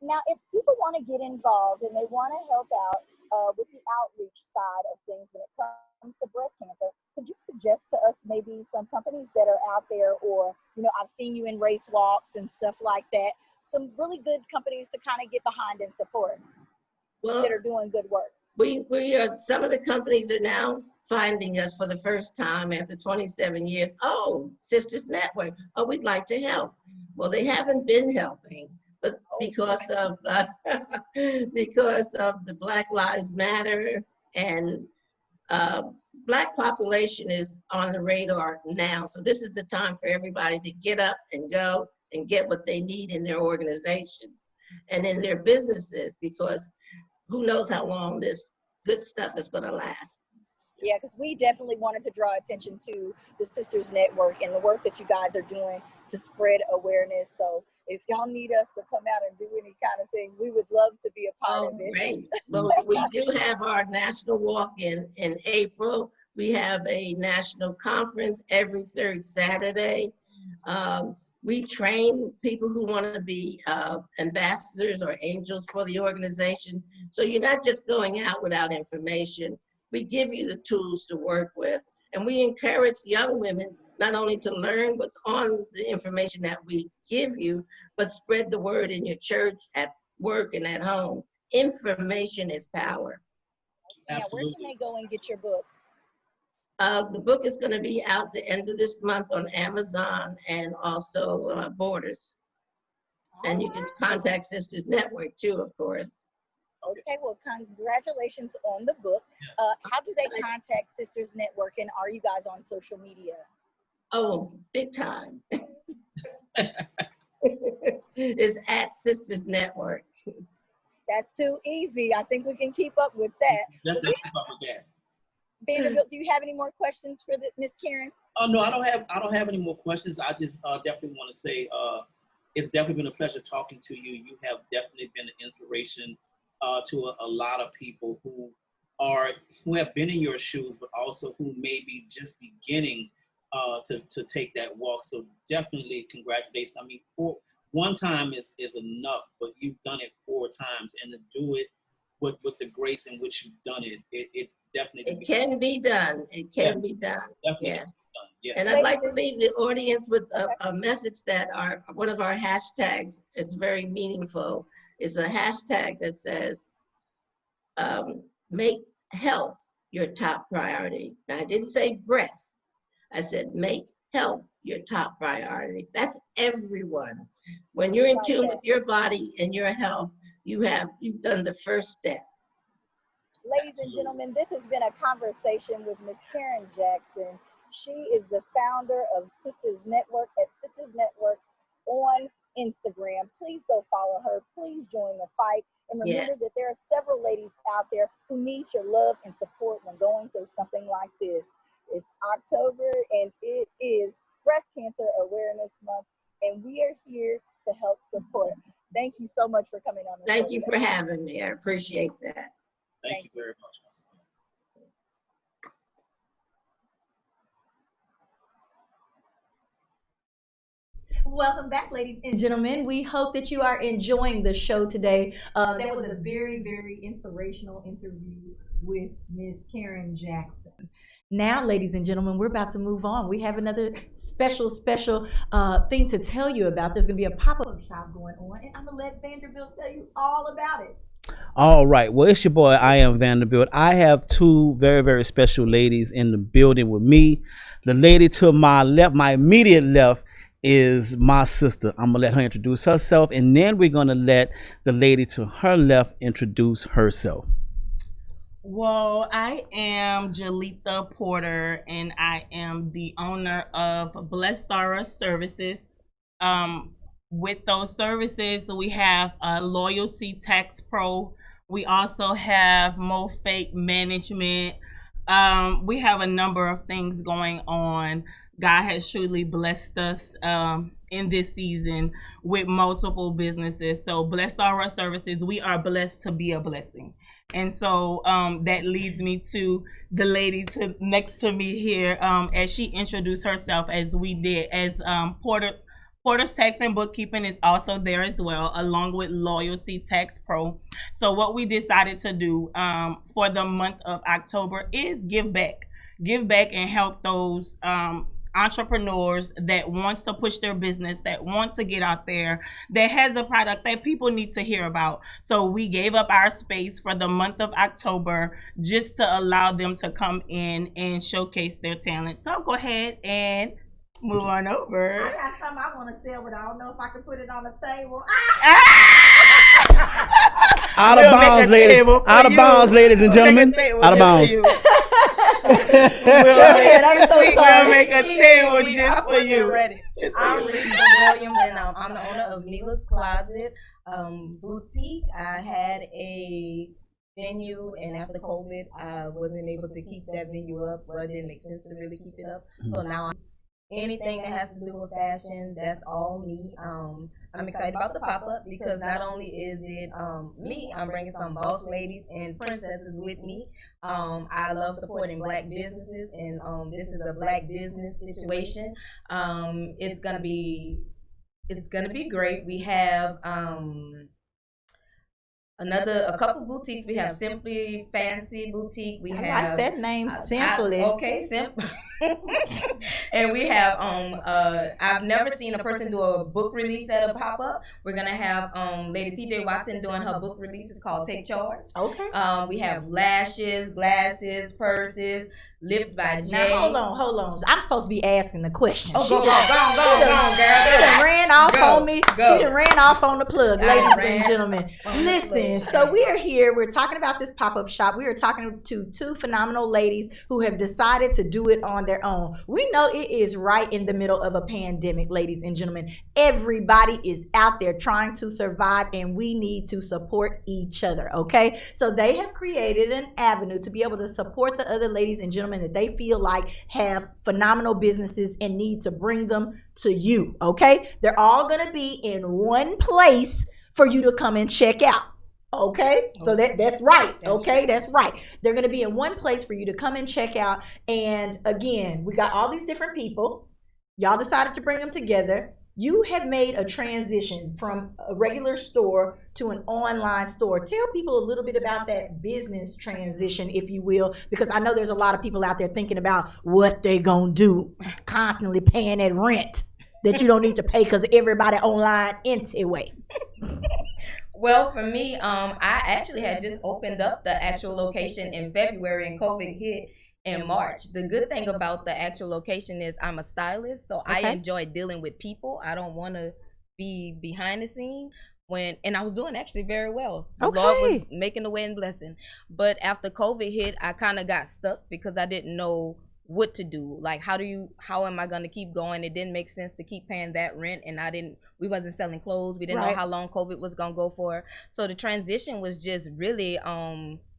Now, if people want to get involved and they want to help out with the outreach side of things when it comes to breast cancer, could you suggest to us maybe some companies that are out there, or, I've seen you in race walks and stuff like that, some really good companies to kind of get behind and support that are doing good work? We are, some of the companies are now finding us for the first time after 27 years. Oh, Sisters Network. Oh, we'd like to help. Well, they haven't been helping, but because of the Black Lives Matter and Black population is on the radar now. So this is the time for everybody to get up and go and get what they need in their organizations and in their businesses, because who knows how long this good stuff is going to last. Yeah, because we definitely wanted to draw attention to the Sisters Network and the work that you guys are doing to spread awareness. So if y'all need us to come out and do any kind of thing, we would love to be a part of it. Great. Well, we do have our national walk in April. We have a national conference every third Saturday. We train people who want to be ambassadors or angels for the organization. So you're not just going out without information. We give you the tools to work with. And we encourage young women not only to learn what's on the information that we give you, but spread the word in your church, at work, and at home. Information is power. Yeah, where can they go and get your book? The book is going to be out the end of this month on Amazon and also Borders. And you can contact Sisters Network too, of course. Okay, well, congratulations on the book. How do they contact Sisters Network, and are you guys on social media? Oh, big time. It's at Sisters Network. That's too easy. I think we can keep up with that. Definitely keep up with that. Vanderbilt, do you have any more questions for Miss Karen? No, I don't have any more questions. I just definitely want to say it's definitely been a pleasure talking to you. You have definitely been an inspiration to a lot of people who have been in your shoes, but also who may be just beginning to take that walk. So definitely congratulations. I mean, one time is enough, but you've done it 4 times, and to do it with the grace in which you've done it, it's definitely. It can be done. It can be done. Definitely Yes. done. Yes. And I'd like to leave the audience with a message that one of our hashtags is very meaningful. Is a hashtag that says, make health your top priority. Now, I didn't say breast. I said, make health your top priority. That's everyone. When you're in tune with your body and your health, you've done the first step. Ladies and gentlemen, this has been a conversation with Miss Karen Jackson. She is the founder of Sisters Network at Sisters Network on Instagram. Please go follow her. Please join the fight. And remember that there are several ladies out there who need your love and support when going through something like this. It's October and it is Breast Cancer Awareness Month, and we are here to help support. Thank you so much for coming on the show. Thank you for having me. I appreciate that. Thank you very much. Welcome back, ladies and gentlemen. We hope that you are enjoying the show today. That was a very, very inspirational interview with Miss Karen Jackson. Now, ladies and gentlemen, we're about to move on. We have another special thing to tell you about. There's going to be a pop-up shop going on, and I'm going to let Vanderbilt tell you all about it. All right. Well, it's your boy, I am Vanderbilt. I have 2 very, very special ladies in the building with me. The lady to my left, my immediate left, is my sister. I'm gonna let her introduce herself, and then we're gonna let the lady to her left introduce herself. Well, I am Jalitha Porter, and I am the owner of Blessara Services. With those services, we have Loyalty Tax Pro. We also have MoFake Management. We have a number of things going on. God has truly blessed us in this season with multiple businesses. So Blessara Services, we are blessed to be a blessing. And so that leads me to the lady next to me here, as she introduced herself as we did, as Porter's Tax and Bookkeeping is also there as well, along with Loyalty Tax Pro. So what we decided to do for the month of October is give back and help those entrepreneurs that wants to push their business, that want to get out there, that has a product that people need to hear about. So we gave up our space for the month of October just to allow them to come in and showcase their talent. So go ahead and move on over. I got something I want to sell, but I don't know if I can put it on the table. Out of bounds, ladies. Out of bounds, ladies and gentlemen. Out of bounds. We'll make a table just for you. I'm Lisa Williams, and I'm the owner of Mila's Closet Boutique. I had a venue, and after COVID, I wasn't able to keep that venue up. Well, it didn't make sense to really keep it up. So now anything that has to do with fashion, that's all me. I'm excited about the pop-up because not only is it me, I'm bringing some boss ladies and princesses with me. I love supporting Black businesses, and this is a Black business situation. It's gonna be great. We have a couple boutiques. We have Simply Fancy Boutique. We have like that name, Simply. Simple. And we have I've never seen a person do a book release at a pop-up. We're gonna have Lady TJ Watson doing her book release. It's called Take Charge. Okay. We have lashes, glasses, purses, lips by Jay. Now hold on. I'm supposed to be asking the question. Oh, go on, girl. She done ran off on me. Go. She done ran off on the plug, ladies and gentlemen. Listen, so we are here. We're talking about this pop-up shop. We are talking to two phenomenal ladies who have decided to do it on their own. We know it is right in the middle of a pandemic, ladies and gentlemen. Everybody is out there trying to survive, and we need to support each other, okay? So they have created an avenue to be able to support the other ladies and gentlemen that they feel like have phenomenal businesses and need to bring them to you, okay? They're all gonna be in one place for you to come and check out. Okay, so that's right. Okay, that's right. They're going to be in one place for you to come and check out. And again, we got all these different people. Y'all decided to bring them together. You have made a transition from a regular store to an online store. Tell people a little bit about that business transition, if you will, because I know there's a lot of people out there thinking about what they gonna do, constantly paying that rent that you don't need to pay because everybody online anyway. Well, for me, I actually had just opened up the actual location in February, and COVID hit in March. The good thing about the actual location is I'm a stylist, so I enjoy dealing with people. I don't want to be behind the scene. And I was doing actually very well. The Lord was making the way and blessing. But after COVID hit, I kind of got stuck because I didn't know what to do. Like, how am I going to keep going? It didn't make sense to keep paying that rent, and we wasn't selling clothes. We didn't know how long COVID was going to go for. So the transition was just really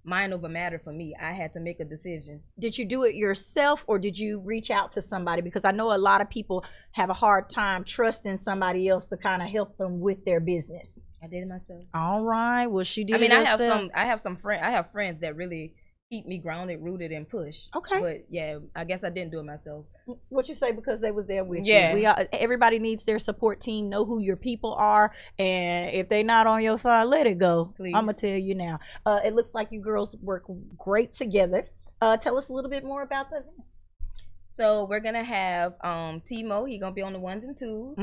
mind over matter for me. I had to make a decision. Did you do it yourself, or did you reach out to somebody? Because I know a lot of people have a hard time trusting somebody else to kind of help them with their business. I did it myself. All right. Well, she did. I have friends that really keep me grounded, rooted, and push. Okay. But yeah, I guess I didn't do it myself. What you say, because they was there with you. Everybody needs their support team. Know who your people are, and if they not on your side, let it go. Please. I'm gonna tell you now. It looks like you girls work great together. Tell us a little bit more about that. So we're gonna have Timo. He gonna be on the ones and twos.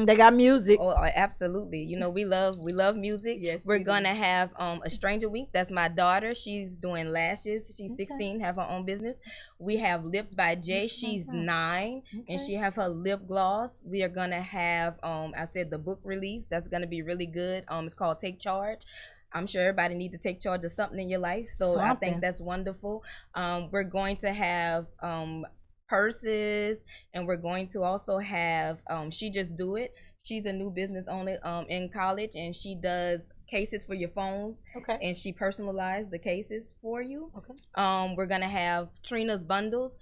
They got music. Oh, absolutely. You know, we love music. Yes. We're gonna have a Stranger Week. That's my daughter. She's doing lashes. She's 16. Have her own business. We have Lips by Jay. She's 9, and she have her lip gloss. We are gonna have I said the book release. That's gonna be really good. It's called Take Charge. I'm sure everybody needs to take charge of something in your life. So I think that's wonderful. We're going to have purses, and we're going to also have She Just Do It. She's a new business owner in college, and she does cases for your phones. And she personalized the cases for you. We're gonna have Trina's Bundles.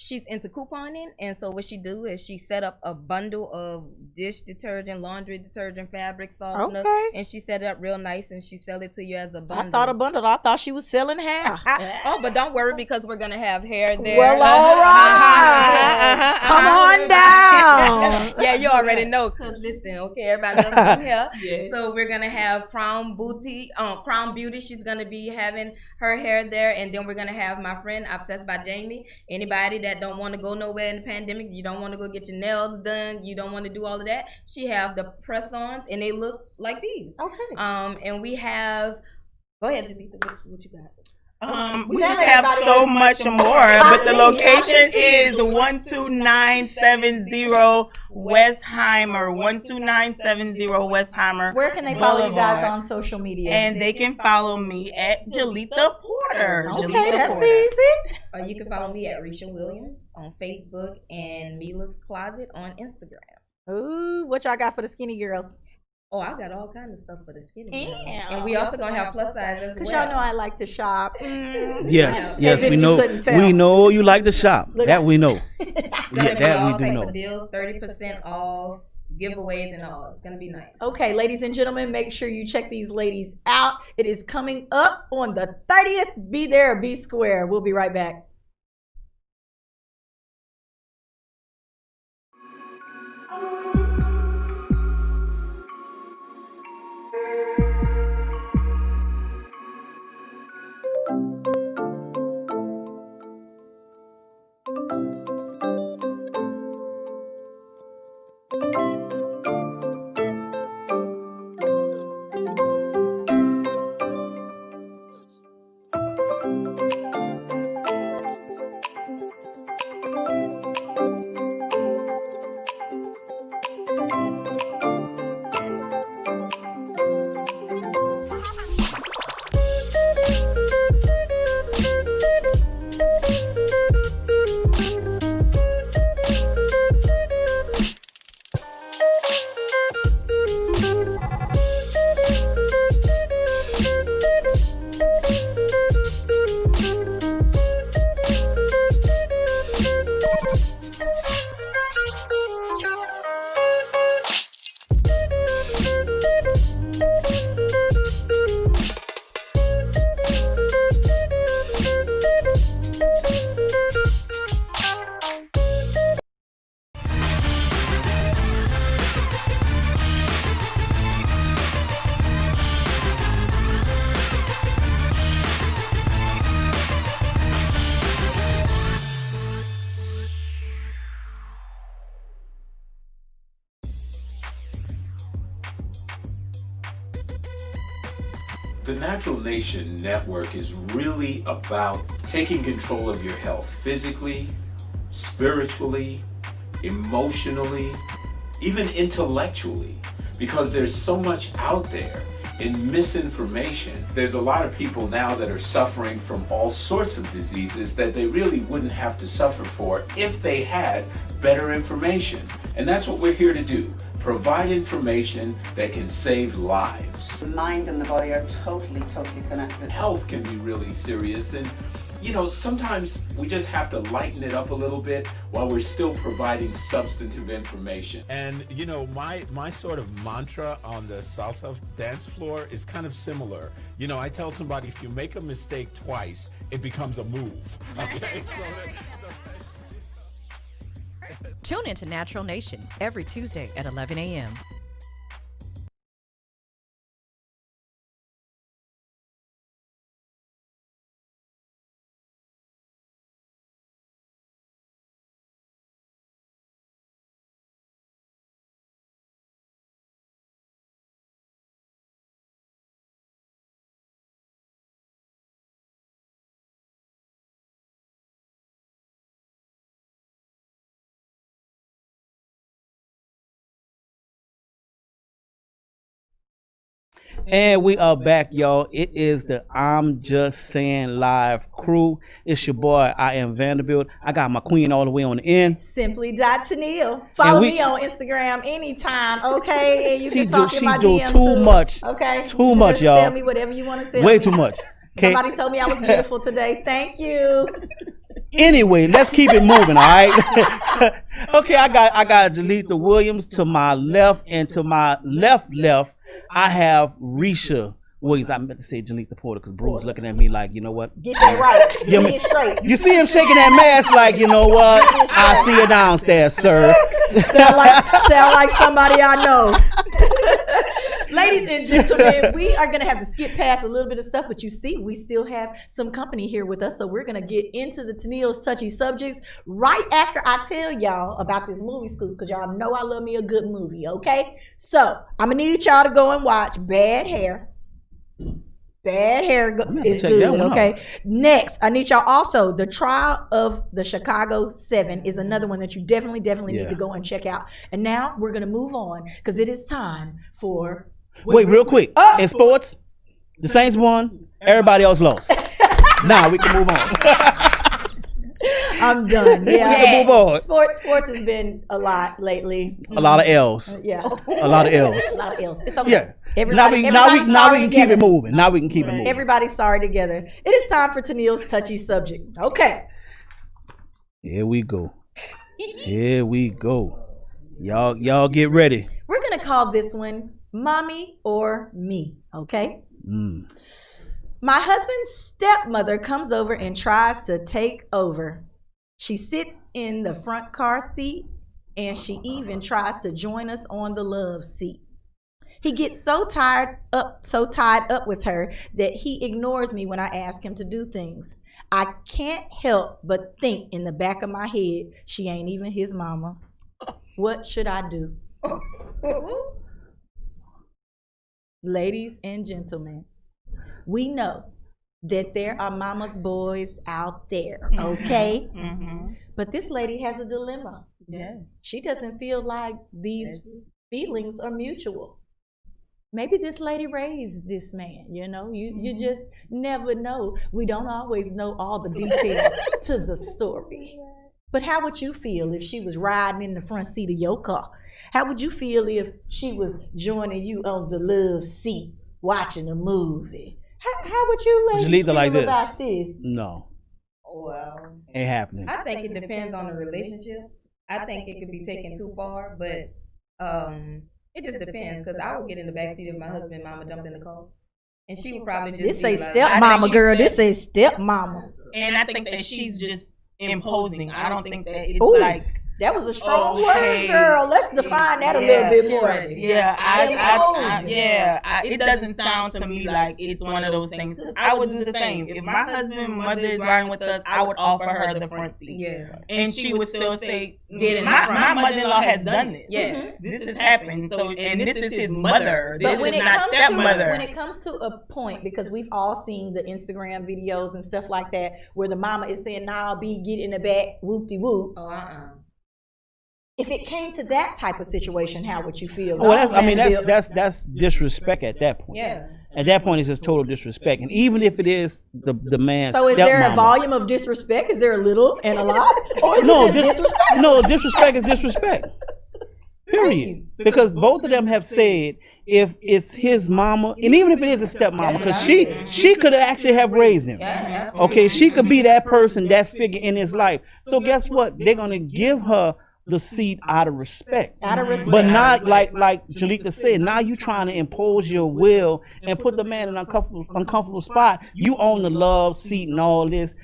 She's into couponing, and so what she do is she set up a bundle of dish detergent, laundry detergent, fabric softener, and she set it up real nice, and she sell it to you as a bundle. I thought a bundle. I thought she was selling half. Oh, but don't worry, because we're gonna have hair there. Well, all right. Come on down. Yeah, you already know, cause listen, okay, everybody loves some hair. So we're gonna have Crown Beauty. She's gonna be having her hair there, and then we're gonna have my friend Obsessed by Jamie. Anybody that don't want to go nowhere in the pandemic, you don't want to go get your nails done, you don't want to do all of that, she have the press-ons, and they look like these. And we have, go ahead, Jalita, what you got? We just have so much more, but the location is 12970 Westheimer, 12970 Westheimer. Where can they follow you guys on social media? And they can follow me at Jalita Porter. Porter. Okay, Jalita that's Porter. easy. Or you can follow me at Risha Williams on Facebook and Mila's Closet on Instagram. Ooh, what y'all got for the skinny girls? Oh, I got all kinds of stuff for the skinny girls. Yeah. And we also gonna have plus size as Cause well. y'all know I like to shop. Yes, As yes, if we you know. couldn't tell. We know you like to shop. Look, That we know. Gonna Yeah, be that all we do type know. of deals, 30% off, giveaways and all. It's gonna be nice. Okay, ladies and gentlemen, make sure you check these ladies out. It is coming up on the 30th. Be there, be square. We'll be right back. The Natural Nation Network is really about taking control of your health physically, spiritually, emotionally, even intellectually, because there's so much out there in misinformation. There's a lot of people now that are suffering from all sorts of diseases that they really wouldn't have to suffer for if they had better information. And that's what we're here to do. Provide information that can save lives. The mind and the body are totally connected. Health can be really serious, and you know, sometimes we just have to lighten it up a little bit while we're still providing substantive information. And you know, my sort of mantra on the salsa dance floor is kind of similar. You know, I tell somebody, if you make a mistake twice, it becomes a move. Okay. Tune into Natural Nation every Tuesday at 11 a.m. And we are back, y'all. It is the I'm Just Saying Live crew. It's your boy, I Am Vanderbilt. I got my queen all the way on the end. Simply.Tennille. Follow me on Instagram anytime, okay? And you can talk in my DMs too too. much. Okay? Too much, Just y'all. Tell me whatever you want to tell Way me. too much. Okay. Somebody told me I was beautiful today. Thank you. Anyway, let's keep it moving, all right? Okay, I got Jalita Williams to my left, and to my left, I have Risha Williams. I meant to say Jalita Porter because Bruce looking at me like, you know what? Get that right. Give me- Get it straight. You see him shaking that mask like, you know what? I see you downstairs, sir. sound like somebody I know. Ladies and gentlemen, we are going to have to skip past a little bit of stuff, but you see, we still have some company here with us, so we're going to get into the Tennille's touchy subjects right after I tell y'all about this movie school, because y'all know I love me a good movie, okay? So, I'm going to need y'all to go and watch Bad Hair. Bad Hair is good, okay? Next, I need y'all also, The Trial of the Chicago 7 is another one that you definitely need to go and check out. And now we're going to move on because it is time for... Wait, real quick. In sports, the Saints won. Everybody else lost. Now we can move on. I'm done. Yeah, We can move on. Sports has been a lot lately. A lot of L's. Yeah, A lot of L's. A lot of L's. It's okay. Yeah. Everybody, Now we sorry can together. keep it moving. Now we can keep it moving. Everybody's sorry together. It is time for Tennille's touchy subject. Okay. Here we go. Here we go. Y'all get ready. We're gonna call this one "Mommy or Me." Okay. My husband's stepmother comes over and tries to take over. She sits in the front car seat and she even tries to join us on the love seat. He gets so tied up with her that he ignores me when I ask him to do things. I can't help but think in the back of my head, she ain't even his mama. What should I do? Ladies and gentlemen, we know that there are mama's boys out there, okay? But this lady has a dilemma. Yes. She doesn't feel like these feelings are mutual. Maybe this lady raised this man, you know? You just never know. We don't always know all the details to the story. But how would you feel if she was riding in the front seat of your car? How would you feel if she was joining you on the love seat, watching a movie? How would you ladies feel like this. about this? No. Well, Ain't happening. I think it depends on the relationship. I think it could be taken too far, but it just depends. Because I would get in the backseat of my husband, mama jumped in the car, and she would probably just. This be say like, stepmama, girl. This say stepmama. And I think that she's just imposing. I don't think that it's Ooh, like. That was a strong word, hey, girl. Let's define that a little bit more. It doesn't sound to me like it's one of those things. I would do the same. If my husband's mother is riding with us, I would offer her the front seat. Yeah. And she would still say, Get in the my front. mother-in-law has done this. Yeah. This has happened. So, and this is his mother. But This when is it not comes stepmother. when it comes to a point, because we've all seen the Instagram videos and stuff like that, where the mama is saying, "Nah, B, get in the back, whoop-de-whoop." If it came to that type of situation, how would you feel? Well, that's disrespect at that point. Yeah. At that point, it's just total disrespect. And even if it is the man's So is there a stepmama- volume of disrespect? Is there a little and a lot? Or is it just disrespect? No, disrespect is disrespect. Period. Because both of them have said if it's his mama, and even if it is a stepmama, because she could actually have raised him. Okay, she could be that person, that figure in his life. So guess what? They're gonna give her the seat out of respect. Out of respect. But not like Jalita said, now you trying to impose your will and put the man in an uncomfortable spot. You own the love seat and all this.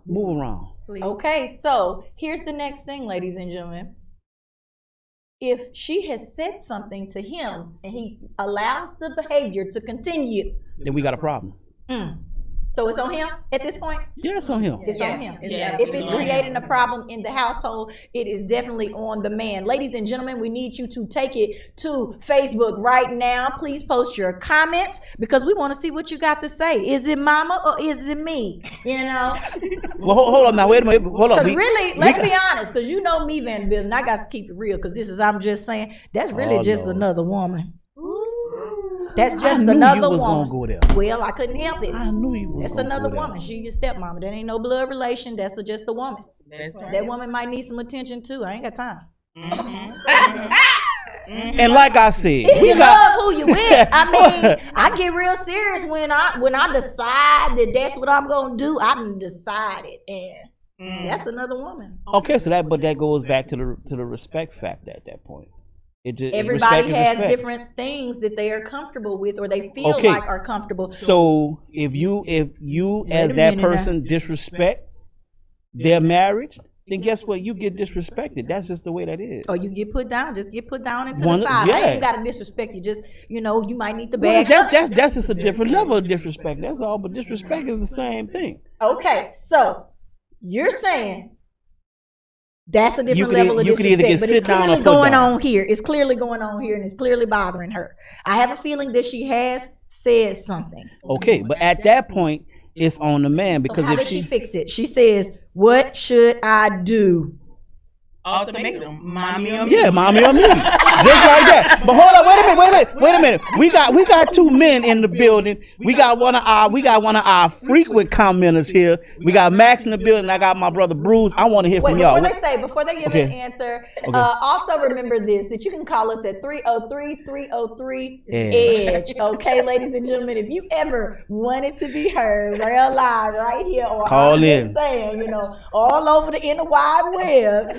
Move around. Okay, so here's the next thing, ladies and gentlemen. If she has said something to him and he allows the behavior to continue, Then we got a problem. so it's on him at this point? Yeah, it's on him. It's on him. Yeah. If it's creating a problem in the household, it is definitely on the man. Ladies and gentlemen, we need you to take it to Facebook right now. Please post your comments because we want to see what you got to say. Is it mama or is it me? You know? Well, hold on now. Wait a minute. Hold on. Because really, let's be honest, because you know me, Vanderbilt, and I got to keep it real because this is, I'm just saying, that's really just Lord. another woman. That's I just knew another you was woman. gonna go there. Well, I couldn't help it. I knew you was That's gonna another go there. woman. She your stepmama. That ain't no blood relation. That's just a woman. That's right. That woman might need some attention too. I ain't got time. And like I said, If you love who you with, I mean, I get real serious when I decide that that's what I'm gonna do. I done decided, and that's another woman. Okay, so that goes back to the respect factor at that point. Everybody respect is has respect. different things that they are comfortable with or they feel Okay. like are comfortable. So if you as a that minute person disrespect their marriage, then guess what? You get disrespected. That's just the way that is. Or you get put down, just get put down into One- the side. I yeah. ain't gotta disrespect you. Just you might need to Well, back up. that's just a different level of disrespect. That's all. But disrespect is the same thing. Okay, so you're saying that's a different could level of you could either disrespect, get but sit it's down or clearly put going down. on here. It's clearly going on here, and it's clearly bothering her. I have a feeling that she has said something. Okay, but at that point, it's on the man because How if does she fix it? She says, "What should I do?" Ultimatum. Mommy or me. Yeah, mommy or me. Just like that. But hold on, wait a minute. We got two men in the building. We got one of our frequent commenters here. We got Max in the building. I got my brother Bruce. I want to hear from y'all. Before they give an answer, also remember this, that you can call us at 303-303-EDGE. Okay, ladies and gentlemen, if you ever wanted to be heard real live right here, or call in. Saying, all over the inner wide web,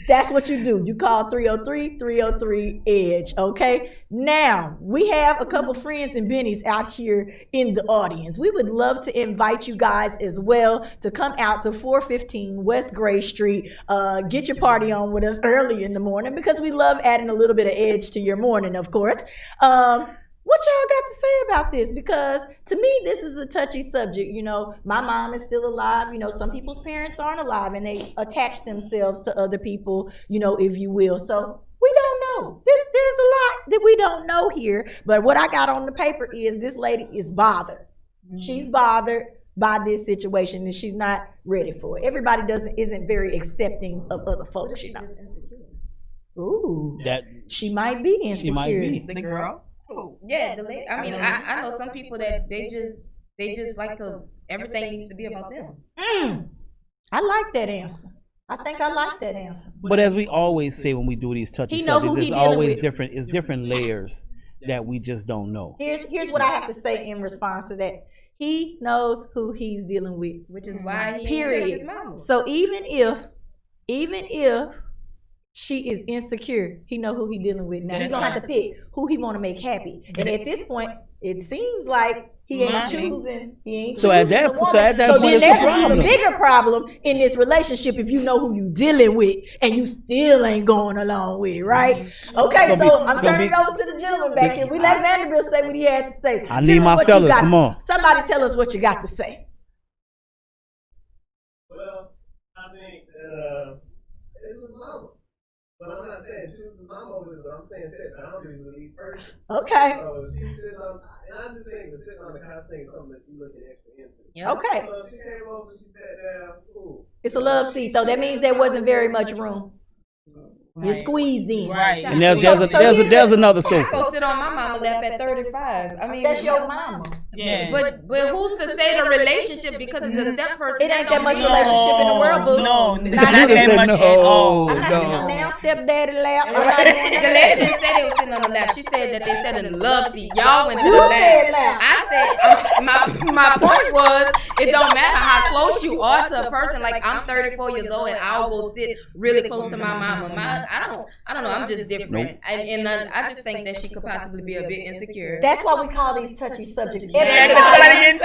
that's what you do. You call 303-303-EDGE. Okay. Now we have a couple friends and bennies out here in the audience. We would love to invite you guys as well to come out to 415 West Gray Street. Get your party on with us early in the morning, because we love adding a little bit of edge to your morning, of course. What y'all got to say about this? Because to me, this is a touchy subject. My mom is still alive. Some people's parents aren't alive and they attach themselves to other people, if you will. So we don't know. There's a lot that we don't know here. But what I got on the paper is this lady is bothered. Mm-hmm. She's bothered by this situation and she's not ready for it. Everybody isn't very accepting of other folks. Ooh, she might be insecure. She might be. The girl. Yeah, the lady. I mean, I know some people that they just like to, everything needs to be about them. I like that answer. I think I like that answer. But as we always say when we do these touchy subjects, there's always different layers that we just don't know. Here's what I have to say in response to that. He knows who he's dealing with, which is why he period. So even if she is insecure, he know who he dealing with. Now he's gonna have to pick who he want to make happy. And at this point, it seems like he ain't choosing. So at that point, then there's an even bigger problem in this relationship if you know who you dealing with and you still ain't going along with it, right? Okay, so I'm turning it over to the gentleman back here. We let Vanderbilt say what he had to say. I need my fellas. Come on. Somebody tell us what you got to say. Well, I think it's his mama. But I'm not saying choose his mama over this, but I'm saying set boundaries with each person. Okay. So she's sitting on, and I just think that sitting on the couch thing is something that you look at extra into. Yep. Okay. So she came over, she sat down, cool. It's a love seat, though. That means there wasn't very much room. You're squeezed in. Right. And there's another sofa. I go sit on my mama lap at 35. I mean, that's your mama. Yeah. But who's to say the relationship, because it's a step person? It ain't that much relationship in the world, boo. No, not that much at all. I'm not sitting on now stepdaddy lap. The lady didn't say they were sitting on the lap. She said that they sat in the love seat. Y'all went to the lap. I said my point was, it don't matter how close you are to a person. Like, I'm 34 years old and I'll go sit really close to my mama. I don't know. I'm just different, and I just think that she could possibly be a bit insecure. That's why we call these touchy subjects. Exactly. I'm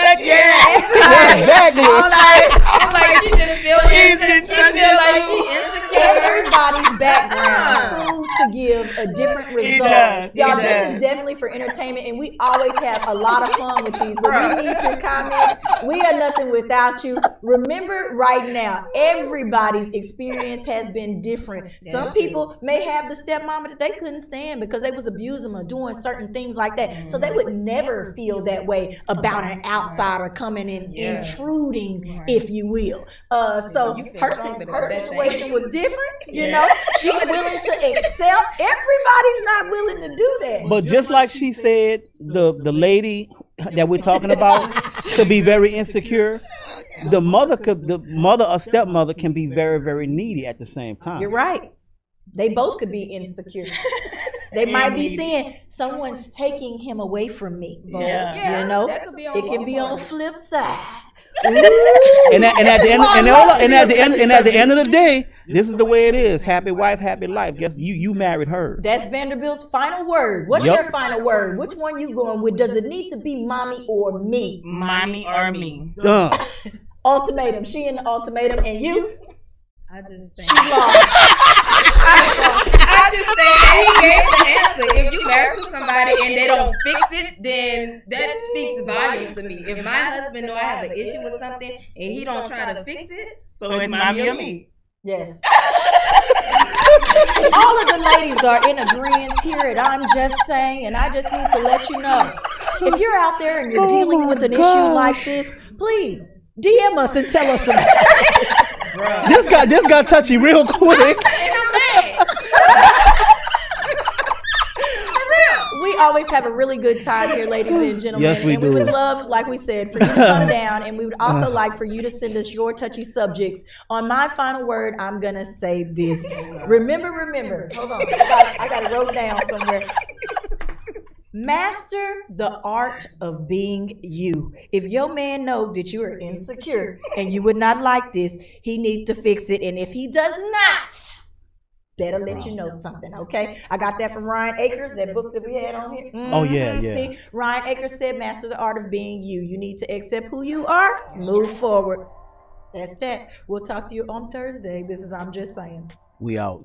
like, she just feels insecure. She feels like she's insecure. Everybody's background proves to give a different result. Y'all, this is definitely for entertainment, and we always have a lot of fun with these. But we need your comments. We are nothing without you. Remember, right now, everybody's experience has been different. Some people may have the stepmama that they couldn't stand because they was abusing them or doing certain things like that. So they would never feel that way about an outsider coming in, intruding, if you will. So her situation was different. She's willing to accept. Everybody's not willing to do that. But just like she said, the lady that we're talking about could be very insecure. The mother or stepmother can be very, very needy at the same time. You're right. They both could be insecure. They might be saying, someone's taking him away from me. Yeah. It can be on flip side. And at the end of the day, this is the way it is. Happy wife, happy life. Guess you married her. That's Vanderbilt's final word. What's your final word? Which one you going with? Does it need to be mommy or me? Mommy or me. Done. Ultimatum. She in the ultimatum, and you? I just think she's lost. I just think he gave the answer. If you married to somebody and they don't fix it, then that speaks volumes to me. If my husband know I have an issue with something and he don't try to fix it, so it's mommy or me. Yes. All of the ladies are in agreement here at I'm Just Saying, and I just need to let you know, if you're out there and you're dealing with an issue like this, please DM us and tell us about it. This got touchy real quick. have a really good time here, ladies and gentlemen. Yes, we and do. we would love, like we said, for you to come down, and we would also like for you to send us your touchy subjects. On my final word, I'm gonna say this. Remember. Hold on, I got it wrote down somewhere. Master the art of being you. If your man knows that you are insecure and you would not like this, he needs to fix it. And if he does not, that'll let you know something, okay? I got that from Ryan Akers, that book that we had on here. Oh, yeah. See, Ryan Akers said, master the art of being you. You need to accept who you are, move forward. That's that. We'll talk to you on Thursday. This is I'm Just Saying. We out.